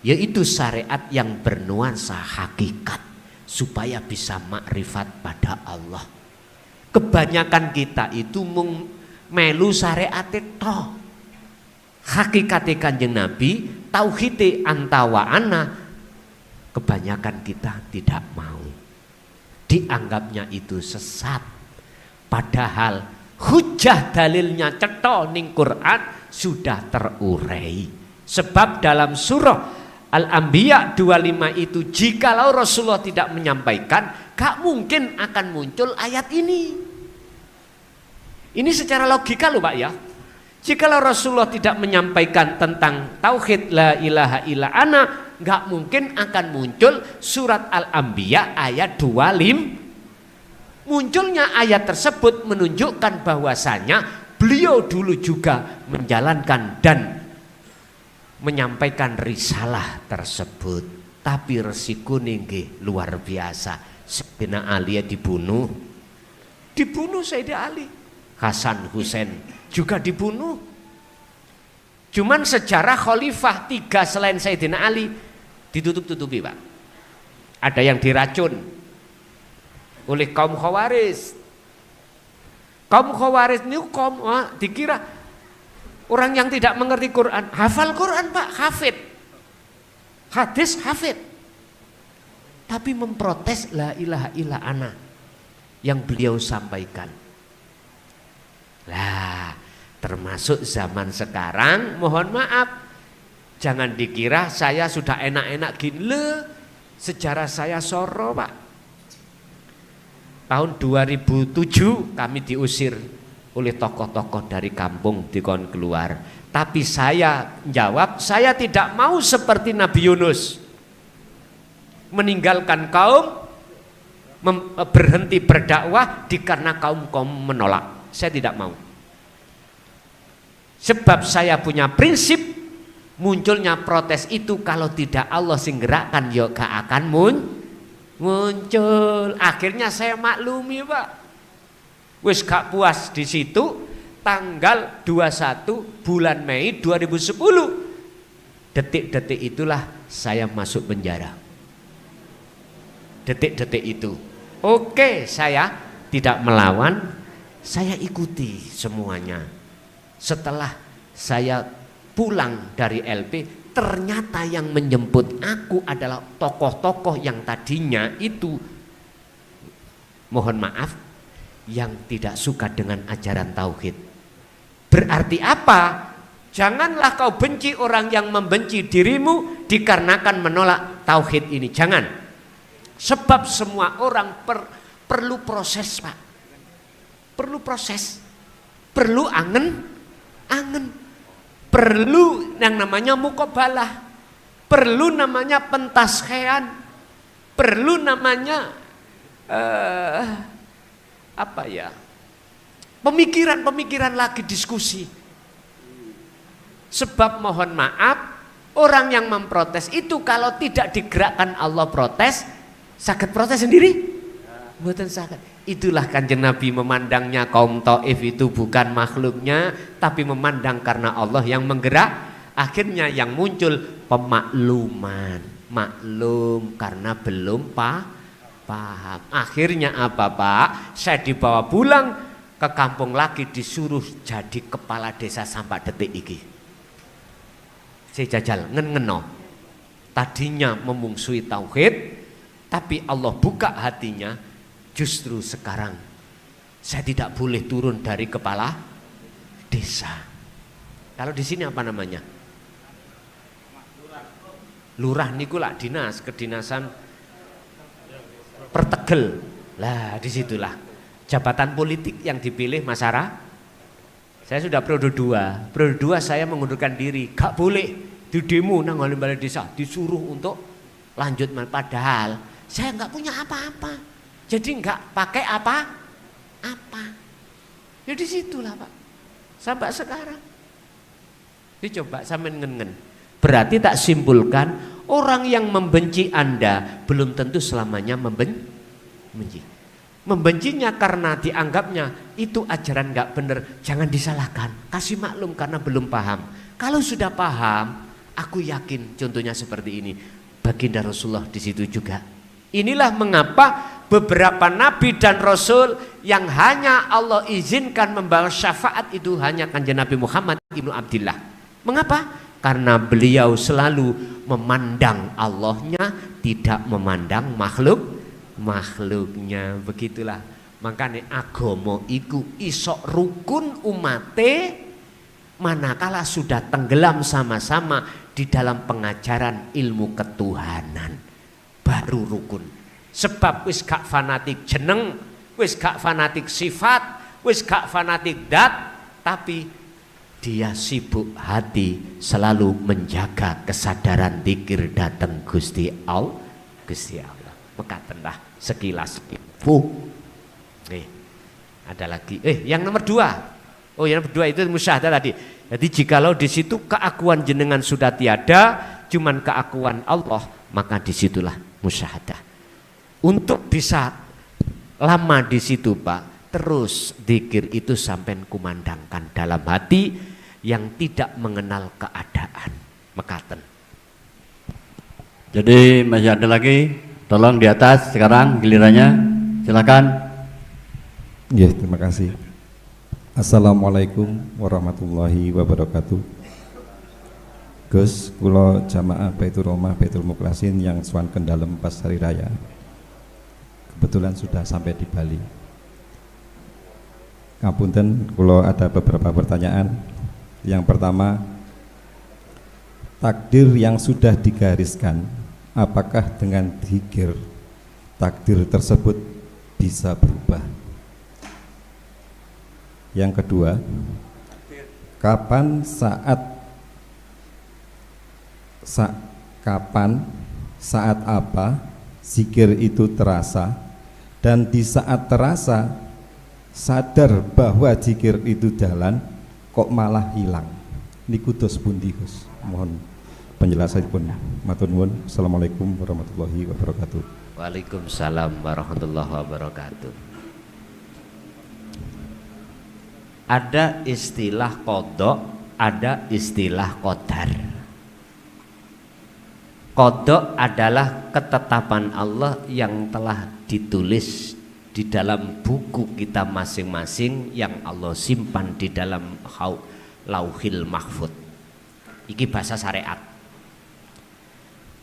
yaitu syariat yang bernuansa hakikat supaya bisa makrifat pada Allah. Kebanyakan kita itu melu syariat toh, hakikat Kanjeng Nabi, tauhid antawa ana, kebanyakan kita tidak mau. Dianggapnya itu sesat. Padahal hujah dalilnya cetha ning Quran sudah terurai. Sebab dalam surah Al-Anbiya 25 itu jikalau Rasulullah tidak menyampaikan, gak mungkin akan muncul ayat ini. Ini secara logika loh Pak ya. Jikalau Rasulullah tidak menyampaikan tentang tauhid la ilaha illa ana, nggak mungkin akan muncul surat Al-Anbiya ayat 25. Munculnya ayat tersebut menunjukkan bahwasanya beliau dulu juga menjalankan dan menyampaikan risalah tersebut. Tapi resiko nggih luar biasa. Sayyidina Ali dibunuh Sayyidina Ali. Hasan Husain juga dibunuh. Cuman sejarah khalifah 3 selain Sayyidina Ali ditutup-tutupi Pak. Ada yang diracun oleh kaum Khawarij. Kaum Khawarij ini dikira orang yang tidak mengerti Quran. Hafal Quran Pak, hafid. Hadis hafid. Tapi memprotes la ilaha illa ana yang beliau sampaikan. Lah, termasuk zaman sekarang, mohon maaf, jangan dikira saya sudah enak-enak gini. Sejarah saya soro Pak. Tahun 2007 kami diusir oleh tokoh-tokoh dari kampung dikon keluar. Tapi saya jawab, saya tidak mau seperti Nabi Yunus meninggalkan kaum, berhenti berdakwah dikarenakan kaum menolak. Saya tidak mau. Sebab saya punya prinsip, munculnya protes itu kalau tidak Allah sing gerakkan ya gak akan muncul. Akhirnya saya maklumi Pak. Wis gak puas di situ, tanggal 21 bulan Mei 2010. Detik-detik itulah saya masuk penjara. Detik-detik itu. Oke, saya tidak melawan. Saya ikuti semuanya. Setelah saya pulang dari LP, ternyata yang menjemput aku adalah tokoh-tokoh yang tadinya itu, mohon maaf, yang tidak suka dengan ajaran tauhid. Berarti apa? Janganlah kau benci orang yang membenci dirimu dikarenakan menolak tauhid ini. Jangan. Sebab semua orang perlu proses, Pak. Perlu proses. Perlu angen. Perlu yang namanya mukobalah. Perlu namanya pentashean. Perlu namanya pemikiran lagi, diskusi. Sebab mohon maaf, orang yang memprotes itu kalau tidak digerakkan Allah protes, sakit protes sendiri? Mboten sakit. Itulah Kanjeng Nabi memandangnya kaum Taif itu bukan makhluknya, tapi memandang karena Allah yang menggerak. Akhirnya yang muncul pemakluman, maklum karena belum paham. Akhirnya apa, Pak? Saya dibawa pulang ke kampung lagi, disuruh jadi kepala desa sampai detik ini. Saya jajal ngeno. Tadinya memungsuhi tauhid, tapi Allah buka hatinya. Justru sekarang saya tidak boleh turun dari kepala desa. Kalau di sini apa namanya? Lurah niku lah dinas, kedinasan Pertegel. Lah disitulah jabatan politik yang dipilih masyarakat. Saya sudah periode 2. Periode 2 saya mengundurkan diri. Gak boleh di demo nang balai desa, disuruh untuk lanjut. Padahal saya nggak punya apa-apa. Jadi nggak pakai apa-apa. Ya di situlah, Pak. Sampai sekarang. Dicoba sampai ngen-ngen. Berarti tak simpulkan orang yang membenci Anda belum tentu selamanya membenci. Membencinya karena dianggapnya itu ajaran nggak benar, jangan disalahkan, kasih maklum karena belum paham. Kalau sudah paham, aku yakin contohnya seperti ini, baginda Rasulullah di situ juga. Inilah mengapa beberapa nabi dan rasul yang hanya Allah izinkan membawa syafaat itu hanya Kanjeng Nabi Muhammad ibnu Abdillah. Mengapa? Karena beliau selalu memandang Allahnya, tidak memandang makhluknya. Begitulah makanya agama iku isok rukun umate manakala sudah tenggelam sama-sama di dalam pengajaran ilmu ketuhanan, baru rukun. Sebab wis gak fanatik jeneng, wis gak fanatik sifat, wis gak fanatik dat, tapi dia sibuk hati selalu menjaga kesadaran zikir datang Gusti Allah. Mekatenlah sekilas info. Ada lagi. Yang nomor 2. Yang nomor 2 itu musyahadah tadi. Jadi jikalau di situ keakuan jenengan sudah tiada, cuman keakuan Allah, maka disitulah musyahadah. Untuk bisa lama di situ, Pak, terus zikir itu sampai kumandangkan dalam hati yang tidak mengenal keadaan. Mekaten. Jadi masih ada lagi. Tolong di atas sekarang gilirannya, silakan. Ya, terima kasih. Assalamualaikum warahmatullahi wabarakatuh. Gus, kula jamaah Baitur Rahmah Baitul Mukhlasin yang swanken dalam pas hari raya. Kebetulan sudah sampai di Bali. Ngapunten, kula ada beberapa pertanyaan. Yang pertama, takdir yang sudah digariskan, apakah dengan zikir takdir tersebut bisa berubah? Yang kedua, kapan saat apa zikir itu terasa, dan di saat terasa sadar bahwa zikir itu jalan kok malah hilang? Niku dos pundi, Gus? Mohon penjelasan pun. Matur nuwun. Assalamualaikum warahmatullahi wabarakatuh. Waalaikumsalam warahmatullahi wabarakatuh. Ada istilah qadha, ada istilah qadar. Qadha adalah ketetapan Allah yang telah ditulis di dalam buku kita masing-masing yang Allah simpan di dalam lauhil mahfud. Iki bahasa syariat.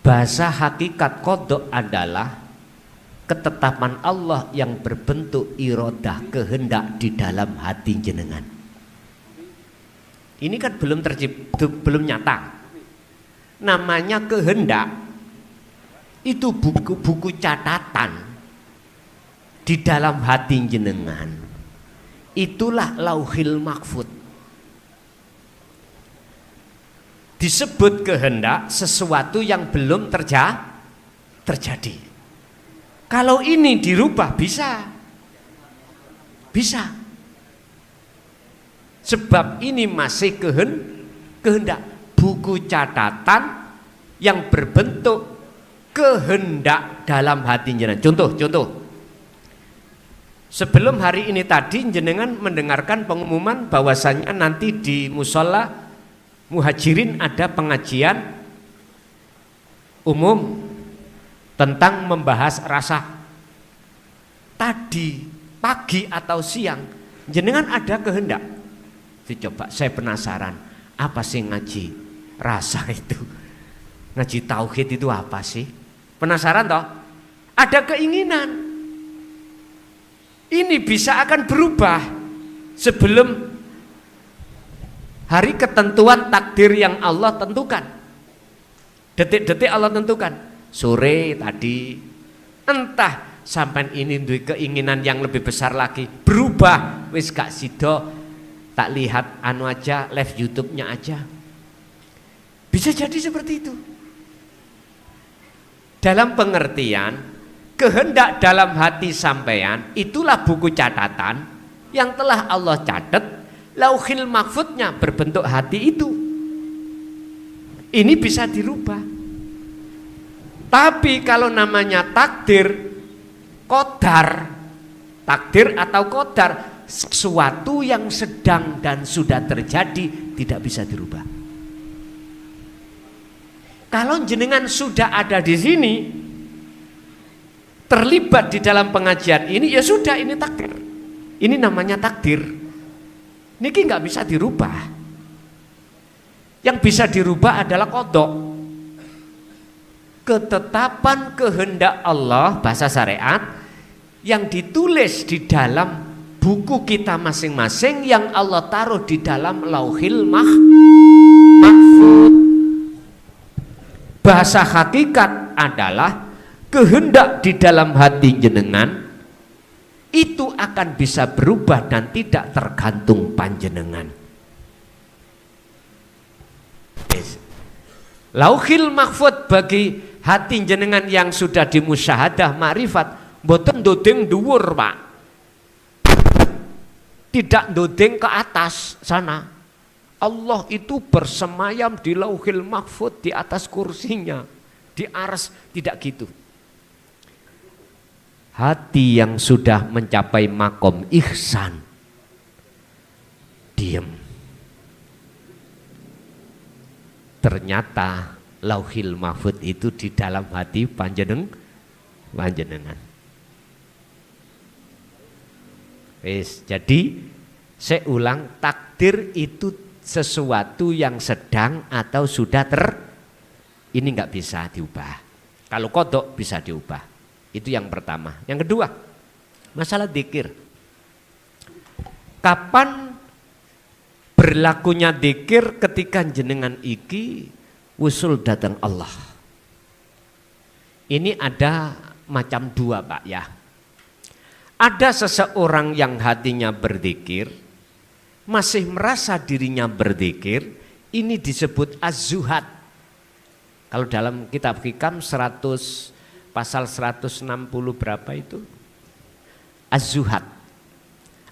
Bahasa hakikat qadha adalah ketetapan Allah yang berbentuk iradah, kehendak di dalam hati jenengan. Ini kan belum nyata. Namanya kehendak itu buku-buku catatan di dalam hati jenengan. Itulah lauhil mahfud. Disebut kehendak sesuatu yang belum terjadi. Kalau ini dirubah bisa. Sebab ini masih kehendak, buku catatan yang berbentuk kehendak dalam hati jenengan. Contoh. Sebelum hari ini tadi jenengan mendengarkan pengumuman bahwasannya nanti di musola Muhajirin ada pengajian umum tentang membahas rasa. Tadi pagi atau siang jenengan ada kehendak. Coba saya penasaran, apa sih ngaji rasa itu? Ngaji tauhid itu apa sih? Penasaran toh? Ada keinginan. Ini bisa akan berubah sebelum hari ketentuan takdir yang Allah tentukan. Detik-detik Allah tentukan. Sore tadi entah sampai ini duwe keinginan yang lebih besar lagi, berubah wis gak sido, tak lihat anu aja, live YouTube-nya aja. Bisa jadi seperti itu. Dalam pengertian kehendak dalam hati sampean itulah buku catatan yang telah Allah catat, lauhil mahfudnya berbentuk hati itu. Ini bisa dirubah. Tapi kalau namanya takdir, qadar, takdir atau qadar, sesuatu yang sedang dan sudah terjadi tidak bisa dirubah. Kalau jenengan sudah ada di sini, terlibat di dalam pengajian ini, ya sudah, ini takdir. Ini namanya takdir. Niki nggak bisa dirubah. Yang bisa dirubah adalah qadha. Ketetapan kehendak Allah, bahasa syariat, yang ditulis di dalam buku kita masing-masing yang Allah taruh di dalam lauhil mahfud. Bahasa hakikat adalah kehendak di dalam hati jenengan itu akan bisa berubah dan tidak tergantung panjenengan. Lauhil mahfud bagi hati jenengan yang sudah dimusyahadah ma'rifat mboten ndodeng dhuwur, Pak. Tidak ndodeng ke atas sana. Allah itu bersemayam di lauhil mahfud, di atas kursinya, di arsy, tidak gitu. Hati yang sudah mencapai makom ihsan diam. Ternyata lauhil mahfud itu di dalam hati panjenengan. Jadi saya ulang, takdir itu sesuatu yang sedang atau sudah ini nggak bisa diubah. Kalau qadha bisa diubah. Itu yang pertama. Yang kedua, masalah dzikir. Kapan berlakunya dzikir? Ketika jenengan iki usul datang Allah. Ini ada macam dua, Pak, ya. Ada seseorang yang hatinya berzikir, masih merasa dirinya berzikir, ini disebut az-zuhad. Kalau dalam kitab Hikam 100 pasal 160 berapa itu? Az-zuhad.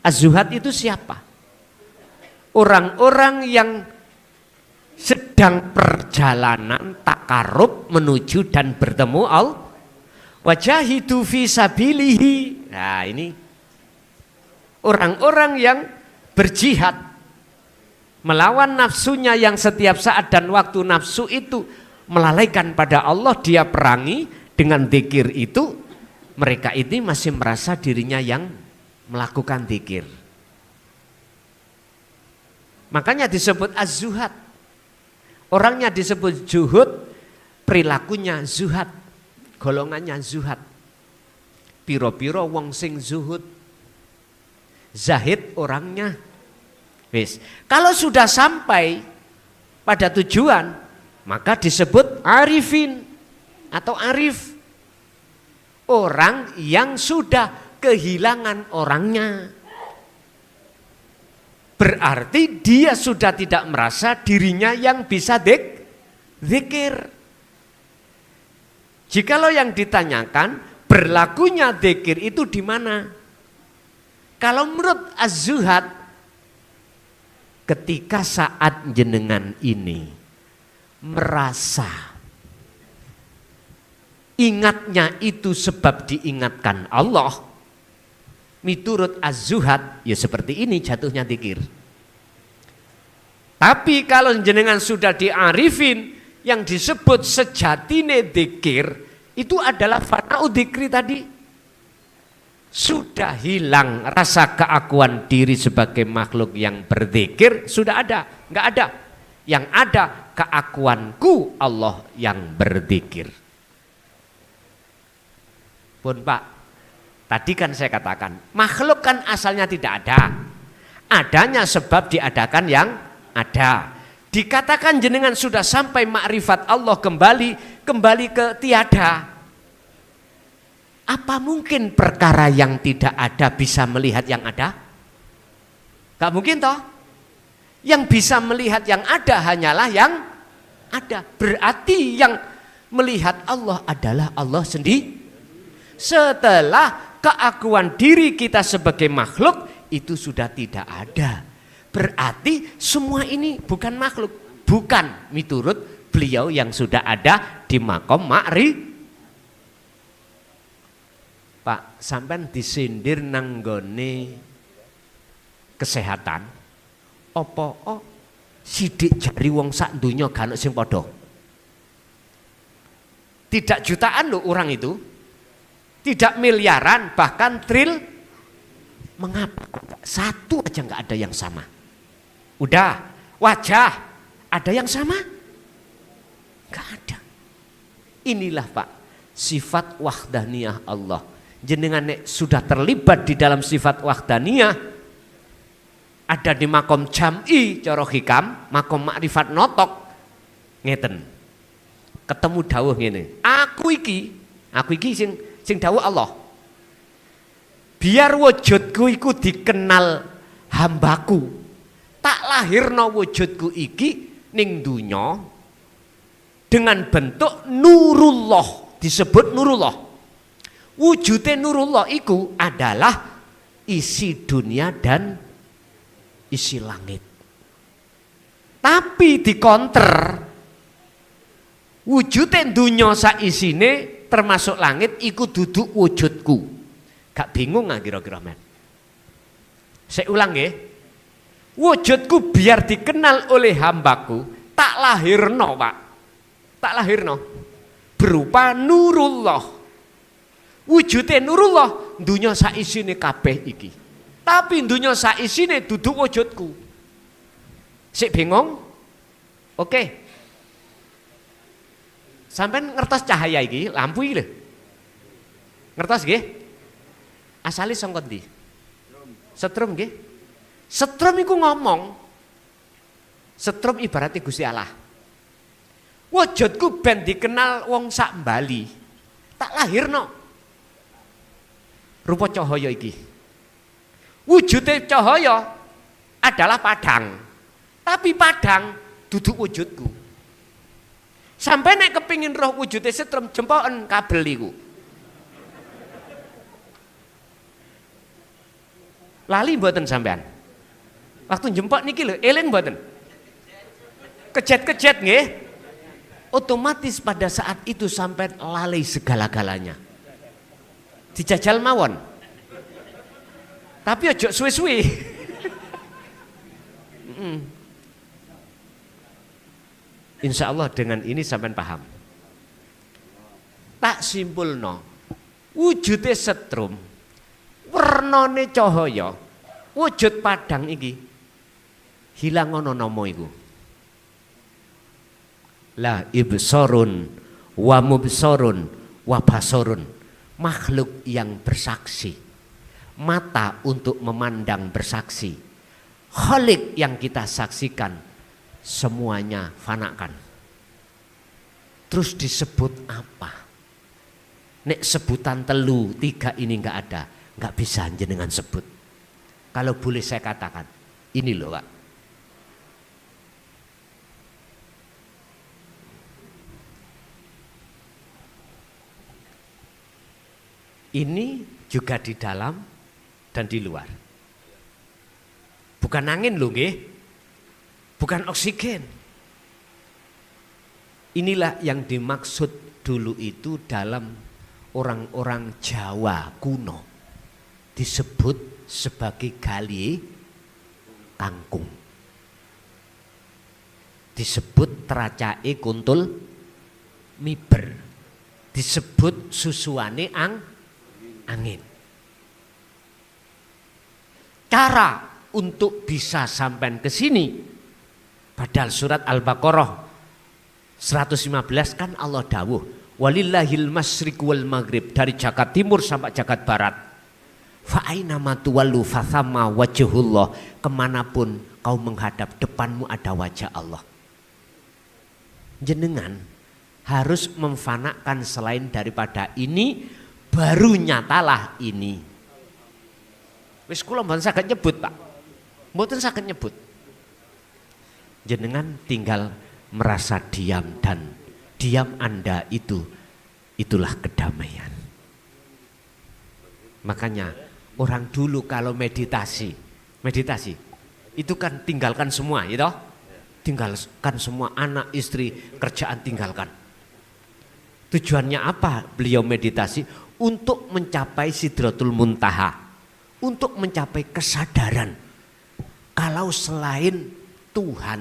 Az-zuhad itu siapa? Orang-orang yang sedang perjalanan takarub menuju dan bertemu Allah. Wajahidu fi sabilihi. Nah, ini orang-orang yang berjihad melawan nafsunya yang setiap saat dan waktu nafsu itu melalaikan pada Allah, dia perangi dengan zikir itu. Mereka ini masih merasa dirinya yang melakukan zikir. Makanya disebut az-zuhad. Orangnya disebut zuhud, perilakunya zuhad, golongannya zuhad. Piro-piro wong sing zuhud. Zahid orangnya Wis. Kalau sudah sampai pada tujuan, maka disebut arifin atau arif. Orang yang sudah kehilangan orangnya. Berarti dia sudah tidak merasa dirinya yang bisa zikir. Jikalau yang ditanyakan berlakunya zikir itu di mana? Kalau menurut Az-Zuhad, ketika saat jenengan ini merasa ingatnya itu sebab diingatkan Allah, miturut Az-Zuhad ya seperti ini jatuhnya zikir. Tapi kalau jenengan sudah diarifin, yang disebut sejatine zikir itu adalah fana'u dzikri tadi. Sudah hilang rasa keakuan diri sebagai makhluk yang berzikir, sudah ada, enggak ada. Yang ada keakuanku Allah yang berzikir. Pun Pak, tadi kan saya katakan, makhluk kan asalnya tidak ada. Adanya sebab diadakan yang ada. Dikatakan jenengan sudah sampai makrifat Allah kembali ke tiada. Apa mungkin perkara yang tidak ada bisa melihat yang ada? Gak mungkin toh. Yang bisa melihat yang ada hanyalah yang ada. Berarti yang melihat Allah adalah Allah sendiri. Setelah keakuan diri kita sebagai makhluk itu sudah tidak ada. Berarti semua ini bukan makhluk, bukan miturut beliau yang sudah ada di makom Pak, sampean disindir nanggone kesehatan. Apa sidik jari wong sak donya gak ono sing padha. Tidak jutaan loh orang itu. Tidak miliaran, bahkan tril. Mengapa satu aja nggak ada yang sama? Udah, wajah ada yang sama? Nggak ada. Inilah Pak, sifat wahdaniyah Allah. Jenengan sudah terlibat di dalam sifat wahdaniyah, ada di makom jam'i cara hikam, makom makrifat notok, ngeten. Ketemu dawuh ngene, aku iki sing dawuh Allah. Biar wujudku iku dikenal hambaku. Tak lahirno wujudku iki ning dunya dengan bentuk nurullah, disebut nurullah. Wujudnya nurullah iku adalah isi dunia dan isi langit. Tapi dikonter wujudnya dunya sak isine termasuk langit iku duduk wujudku. Gak bingung nggak kira-kira men? Saya ulang ya. Wujudku biar dikenal oleh hambaku, tak lahirno Pak, tak lahirno berupa nurullah. Wujudnya nurullah, dunya sak isine kabeh iki. Tapi dunya sak isine duduk wujudku. Sik bingung? Oke. Sampeyan ngertos cahaya iki, lampu iki lho. Ngertos nggih? Asale saka ndi? Setrum nggih? Setrum iku ngomong. Setrum ibaratnya Gusti Allah. Wujudku ben dikenal wong sak Bali. Tak lahirno. Rupa cahaya iki. Wujudnya cahaya adalah padang. Tapi padang duduk wujudku. Sampai nek kepingin roh wujudnya setrum jempoken kabel iku. Lali mboten sampean? Waktu jempok niki lho, eling mboten? Kejet-kejet nggih. Otomatis pada saat itu sampai lalai segala-galanya. Dijajal mawon. Tapi ojo suwe-suwe. Insya Allah dengan ini sampean paham. Tak simpulno, wujudnya setrum, wernane cahaya, wujud padang iki hilang ono nomo iku. La ibsorun wa mubsorun wa basorun, makhluk yang bersaksi, mata untuk memandang bersaksi, Khalik yang kita saksikan semuanya fanakan. Terus disebut apa? Nek sebutan telu, tiga ini enggak ada, enggak bisa jenengan sebut. Kalau boleh saya katakan, ini loh Pak. Ini juga di dalam dan di luar. Bukan angin loh nggih. Bukan oksigen. Inilah yang dimaksud dulu itu dalam orang-orang Jawa kuno. Disebut sebagai gali kangkung. Disebut teracae kuntul miber. Disebut susuane angin. Cara untuk bisa sampai ke sini, padahal surat Al-Baqarah 115 kan Allah dawuh, walillahil masyriq wal maghrib, dari jagat timur sampai jagat barat. Fa aina ma tuwallu fathamma wajhullah, kemanapun kau menghadap depanmu ada wajah Allah. Jenengan harus memfanakan selain daripada ini, baru nyatalah ini. Wis kula mboten saged nyebut, Pak. Mboten saged nyebut. Jenengan tinggal merasa diam, dan diam Anda itulah kedamaian. Makanya orang dulu kalau meditasi itu kan tinggalkan semua, ya toh? Tinggalkan semua, anak, istri, kerjaan tinggalkan. Tujuannya apa beliau meditasi? Untuk mencapai Sidratul Muntaha, untuk mencapai kesadaran kalau selain Tuhan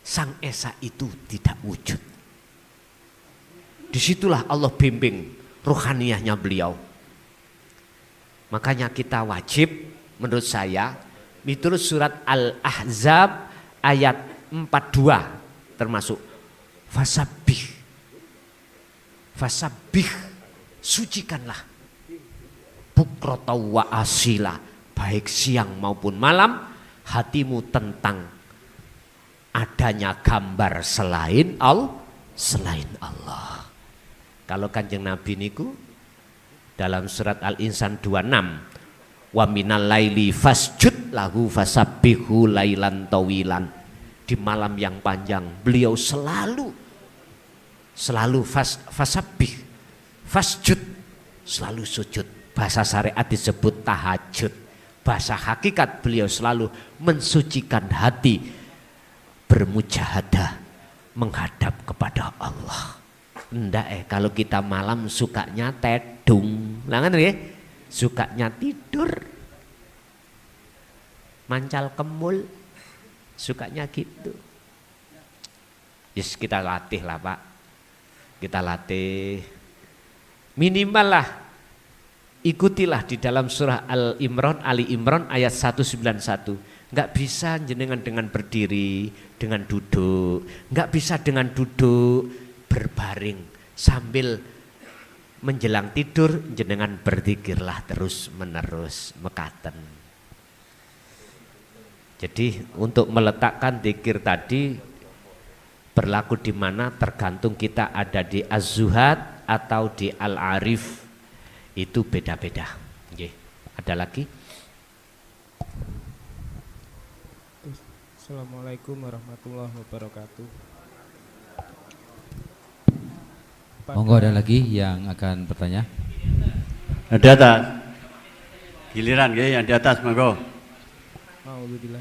Sang Esa itu tidak wujud. Disitulah Allah bimbing ruhaniyahnya beliau. Makanya kita wajib, menurut saya, menurut surat Al-Ahzab ayat 42 termasuk Fasabih, sucikanlah bukrata wa asila, baik siang maupun malam, hatimu tentang adanya gambar selain Allah. Kalau Kanjeng Nabi niku dalam surat Al-Insan 26, wa minal laili fasjud lahu fasabbihu lailan tawilan, di malam yang panjang beliau selalu fasjud, selalu sujud. Bahasa syariat disebut tahajud. Bahasa hakikat beliau selalu mensucikan hati, bermujahadah menghadap kepada Allah. Enggak kalau kita malam sukanya tedung, langan ya, sukanya tidur, mancal kemul, sukanya gitu. Yes, kita latih lah Pak, kita latih minimal lah, ikutilah di dalam surah Ali Imran ayat 191. Enggak bisa jenengan dengan berdiri, dengan duduk, enggak bisa dengan duduk berbaring sambil menjelang tidur jenengan berzikirlah terus menerus mekaten. Jadi untuk meletakkan zikir tadi berlaku di mana tergantung kita ada di Az-Zuhad atau di Al-Arif, itu beda-beda. Oke. Ada lagi? Assalamualaikum warahmatullahi wabarakatuh. Monggo, ada lagi yang akan bertanya? Di atas. Giliran ya yang di atas, monggo.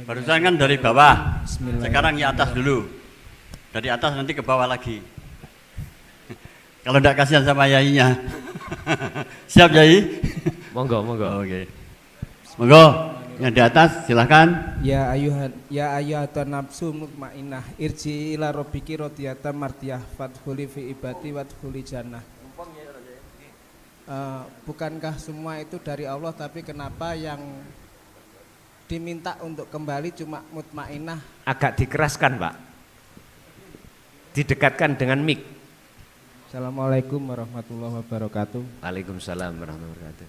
Barusan kan dari bawah. Sekarang yang atas dulu. Dari atas nanti ke bawah lagi. Kalau tidak kasihan sama yainya. Siap Yai? Monggo. Oke. Monggo. Yang di atas silahkan. Ya ayyuhan nafsu mutmainnah irji ila rabbiki radiyatan mardiyah fadkhuli fi ibadi wadkhuli jannah. Bukankah semua itu dari Allah, tapi kenapa yang diminta untuk kembali cuma mutmainnah? Agak dikeraskan Pak, didekatkan dengan mic. Assalamualaikum warahmatullahi wabarakatuh. Waalaikumsalam warahmatullahi wabarakatuh.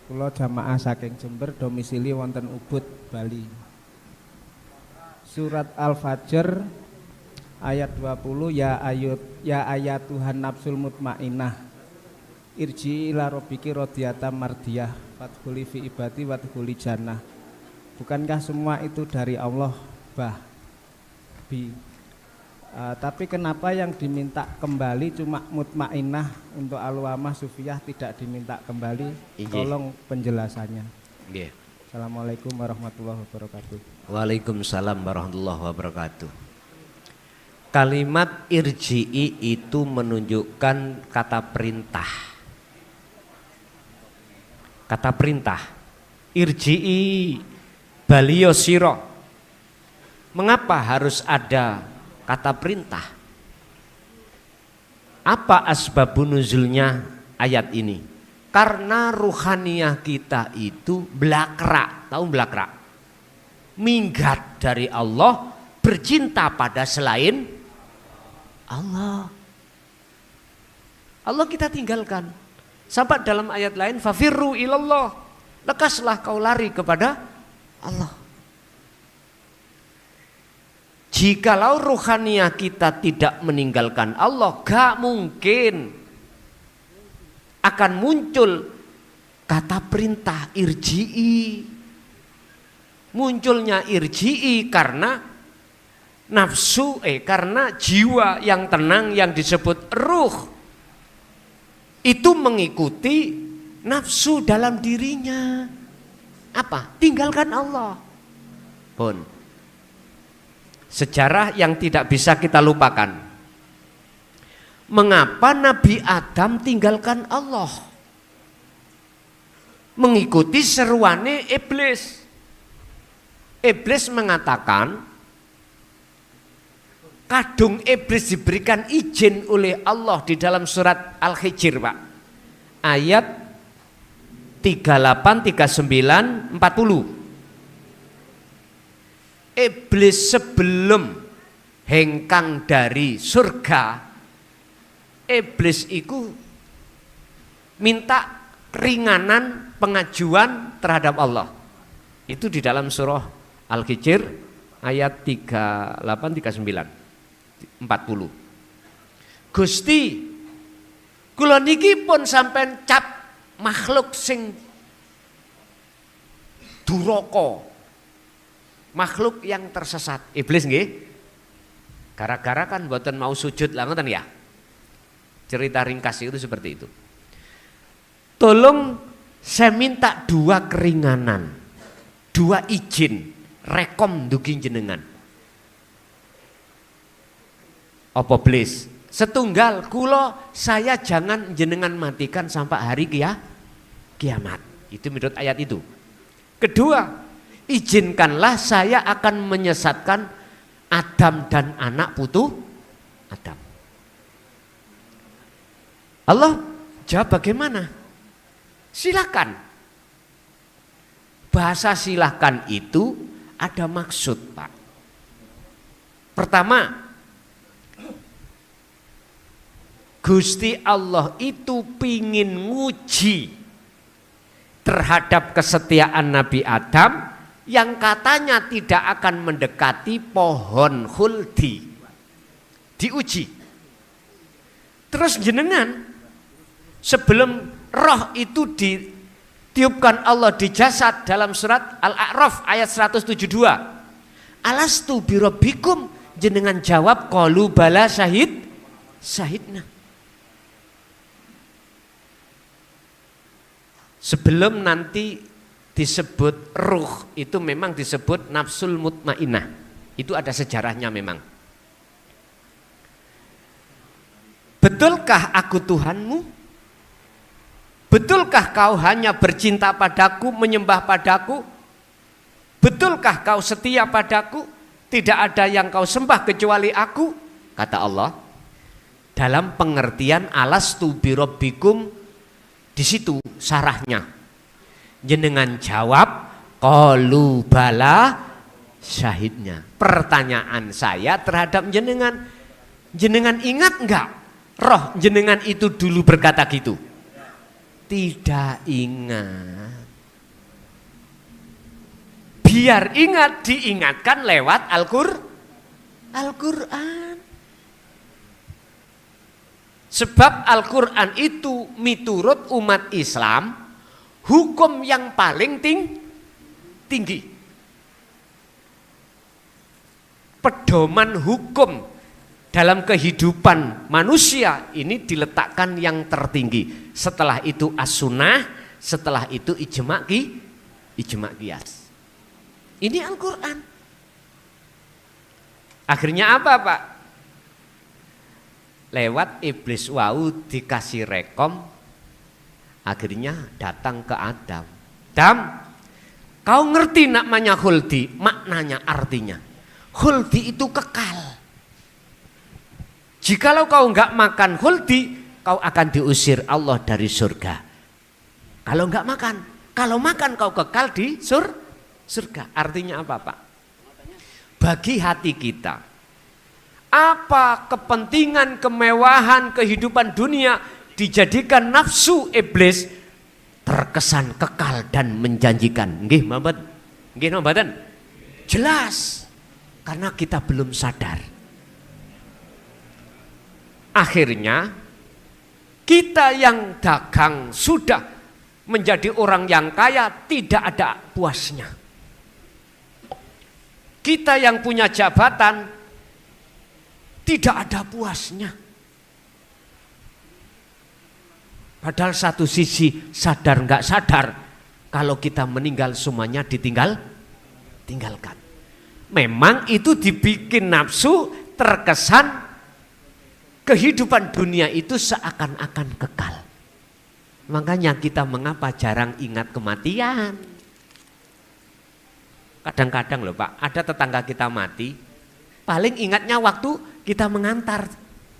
Kula jamaah saking Jember, domisili wonten Ubud, Bali. surat Al-Fajr ayat 20, ya ayat Tuhan nafsul mutmainnah irji ila rabbiki radiyatan mardiyah fadkhuli fi ibadi wadkhuli jannah. Bukankah semua itu dari Allah, tapi kenapa yang diminta kembali cuma mutmainnah, untuk alwamah sufiyah tidak diminta kembali? Tolong penjelasannya. Assalamualaikum warahmatullahi wabarakatuh. Waalaikumsalam warahmatullahi wabarakatuh. Kalimat irji'i itu menunjukkan kata perintah. Kata perintah. Irji'i baliyo siro. Mengapa harus ada kata perintah? Apa asbabun nuzulnya ayat ini? Karena ruhaniyah kita itu blakrak, tahu blakrak? Minggat dari Allah, bercinta pada selain Allah. Allah kita tinggalkan. Sampai dalam ayat lain, fafirru ilallah, lekaslah kau lari kepada Allah. Jikalau ruhaniyah kita tidak meninggalkan Allah, gak mungkin akan muncul kata perintah irji'i. Munculnya irji'i karena nafsu, karena jiwa yang tenang yang disebut ruh itu mengikuti nafsu dalam dirinya. Apa? Tinggalkan Allah. Pun sejarah yang tidak bisa kita lupakan. Mengapa Nabi Adam tinggalkan Allah? Mengikuti seruannya iblis. Iblis mengatakan, kadung iblis diberikan izin oleh Allah di dalam surat Al-Hijr, Pak. Ayat 38, 39, 40. Iblis sebelum hengkang dari surga, iblis itu minta ringanan pengajuan terhadap Allah. Itu di dalam surah Al-Hijr ayat 38, 39, 40. Gusti, kula niki pun sampean cap makhluk sing duraka, makhluk yang tersesat. Iblis nggih. Gara-gara kan mboten mau sujud lah ngoten ya. Cerita ringkas itu seperti itu. Tolong saya minta 2 keringanan, 2 izin, rekom dugi jenengan. Apa blis? Setunggal kula saya jangan jenengan matikan sampai hari kiamat. Itu menurut ayat itu. Kedua, izinkanlah saya akan menyesatkan Adam dan anak putu Adam. Allah jawab bagaimana? Silakan. Bahasa silakan itu ada maksud, Pak. Pertama, Gusti Allah itu pingin nguji terhadap kesetiaan Nabi Adam yang katanya tidak akan mendekati pohon khuldi. Diuji. Terus jenengan sebelum roh itu ditiupkan Allah di jasad dalam surat Al-A'raf ayat 172. Alastu birabbikum, jenengan jawab qalu bala syahidna. Sebelum nanti disebut ruh itu memang disebut nafsul mutmainnah. Itu ada sejarahnya memang. Betulkah aku Tuhanmu? Betulkah kau hanya bercinta padaku, menyembah padaku? Betulkah kau setia padaku? Tidak ada yang kau sembah kecuali aku? Kata Allah. Dalam pengertian alastu birabbikum, di situ sarahnya. Jenengan jawab qalu bala syahidnya. Pertanyaan saya terhadap jenengan, jenengan ingat enggak roh jenengan itu dulu berkata gitu? Tidak ingat. Biar ingat, diingatkan lewat Al-Quran. Sebab Al-Quran itu miturut umat Islam hukum yang paling tinggi. Pedoman hukum dalam kehidupan manusia ini diletakkan yang tertinggi. Setelah itu as-sunnah, setelah itu ijma' qiyas. Ini Al-Quran. Akhirnya apa, Pak? Lewat iblis wau dikasih rekom, akhirnya datang ke Adam. Adam, kau ngerti namanya khuldi? Maknanya, artinya khuldi itu kekal. Jikalau kau enggak makan khuldi, kau akan diusir Allah dari surga. Kalau enggak makan, kalau makan kau kekal di surga. Artinya apa, Pak? Bagi hati kita, apa kepentingan, kemewahan, kehidupan dunia dijadikan nafsu iblis terkesan kekal dan menjanjikan. Nggih, mboten? Nggih, mboten? Jelas, karena kita belum sadar. Akhirnya kita yang dagang sudah menjadi orang yang kaya tidak ada puasnya. Kita yang punya jabatan tidak ada puasnya. Padahal satu sisi sadar nggak sadar, kalau kita meninggal semuanya tinggalkan. Memang itu dibikin nafsu, terkesan kehidupan dunia itu seakan-akan kekal. Makanya kita mengapa jarang ingat kematian. Kadang-kadang loh Pak, ada tetangga kita mati, paling ingatnya waktu kita mengantar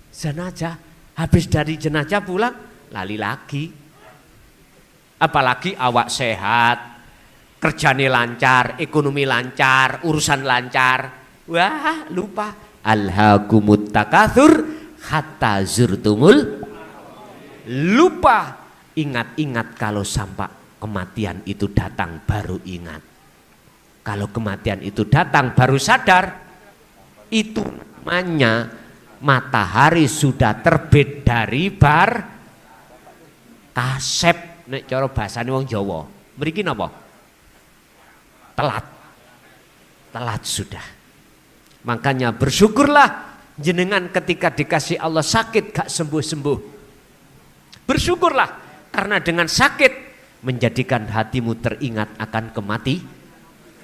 jenazah. Habis dari jenazah pulang, lali lagi. Apalagi awak sehat, kerjane lancar, ekonomi lancar, urusan lancar. Wah, lupa. Alhaakumut takatsur hatta zurtumul. Lupa ingat-ingat kalau sampai kematian itu datang baru ingat. Kalau kematian itu datang baru sadar. Itu namanya matahari sudah terbit dari bar kasep. Nek cara bahasane wong Jawa. Mriki napa? Telat sudah. Makanya bersyukurlah jenengan ketika dikasih Allah sakit gak sembuh-sembuh. Bersyukurlah karena dengan sakit menjadikan hatimu teringat akan kematian.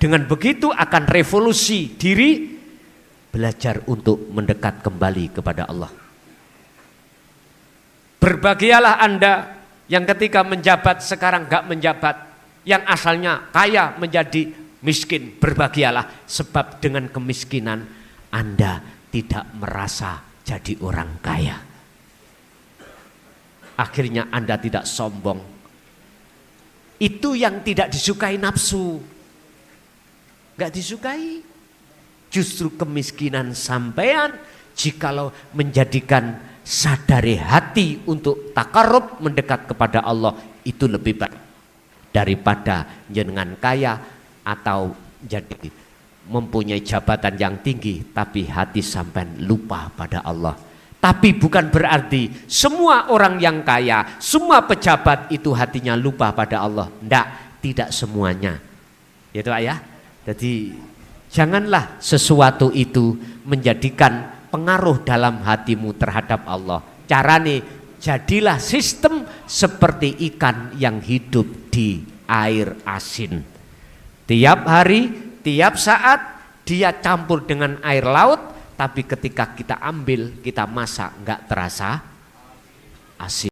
Dengan begitu akan revolusi diri, belajar untuk mendekat kembali kepada Allah. Berbahagialah Anda yang ketika menjabat sekarang gak menjabat, yang asalnya kaya menjadi miskin. Berbahagialah sebab dengan kemiskinan Anda tidak merasa jadi orang kaya. Akhirnya Anda tidak sombong. Itu yang tidak disukai nafsu. Gak disukai. Justru kemiskinan sampean jikalau menjadikan sadari hati untuk takarrub mendekat kepada Allah, itu lebih baik daripada jenengan kaya atau jadi mempunyai jabatan yang tinggi tapi hati sampean lupa pada Allah. Tapi bukan berarti semua orang yang kaya, semua pejabat itu hatinya lupa pada Allah. Tidak semuanya. Ya Pak ya. Jadi janganlah sesuatu itu menjadikan pengaruh dalam hatimu terhadap Allah. Carane jadilah sistem seperti ikan yang hidup di air asin. Tiap hari, tiap saat dia campur dengan air laut, tapi ketika kita ambil, kita masak nggak terasa asin.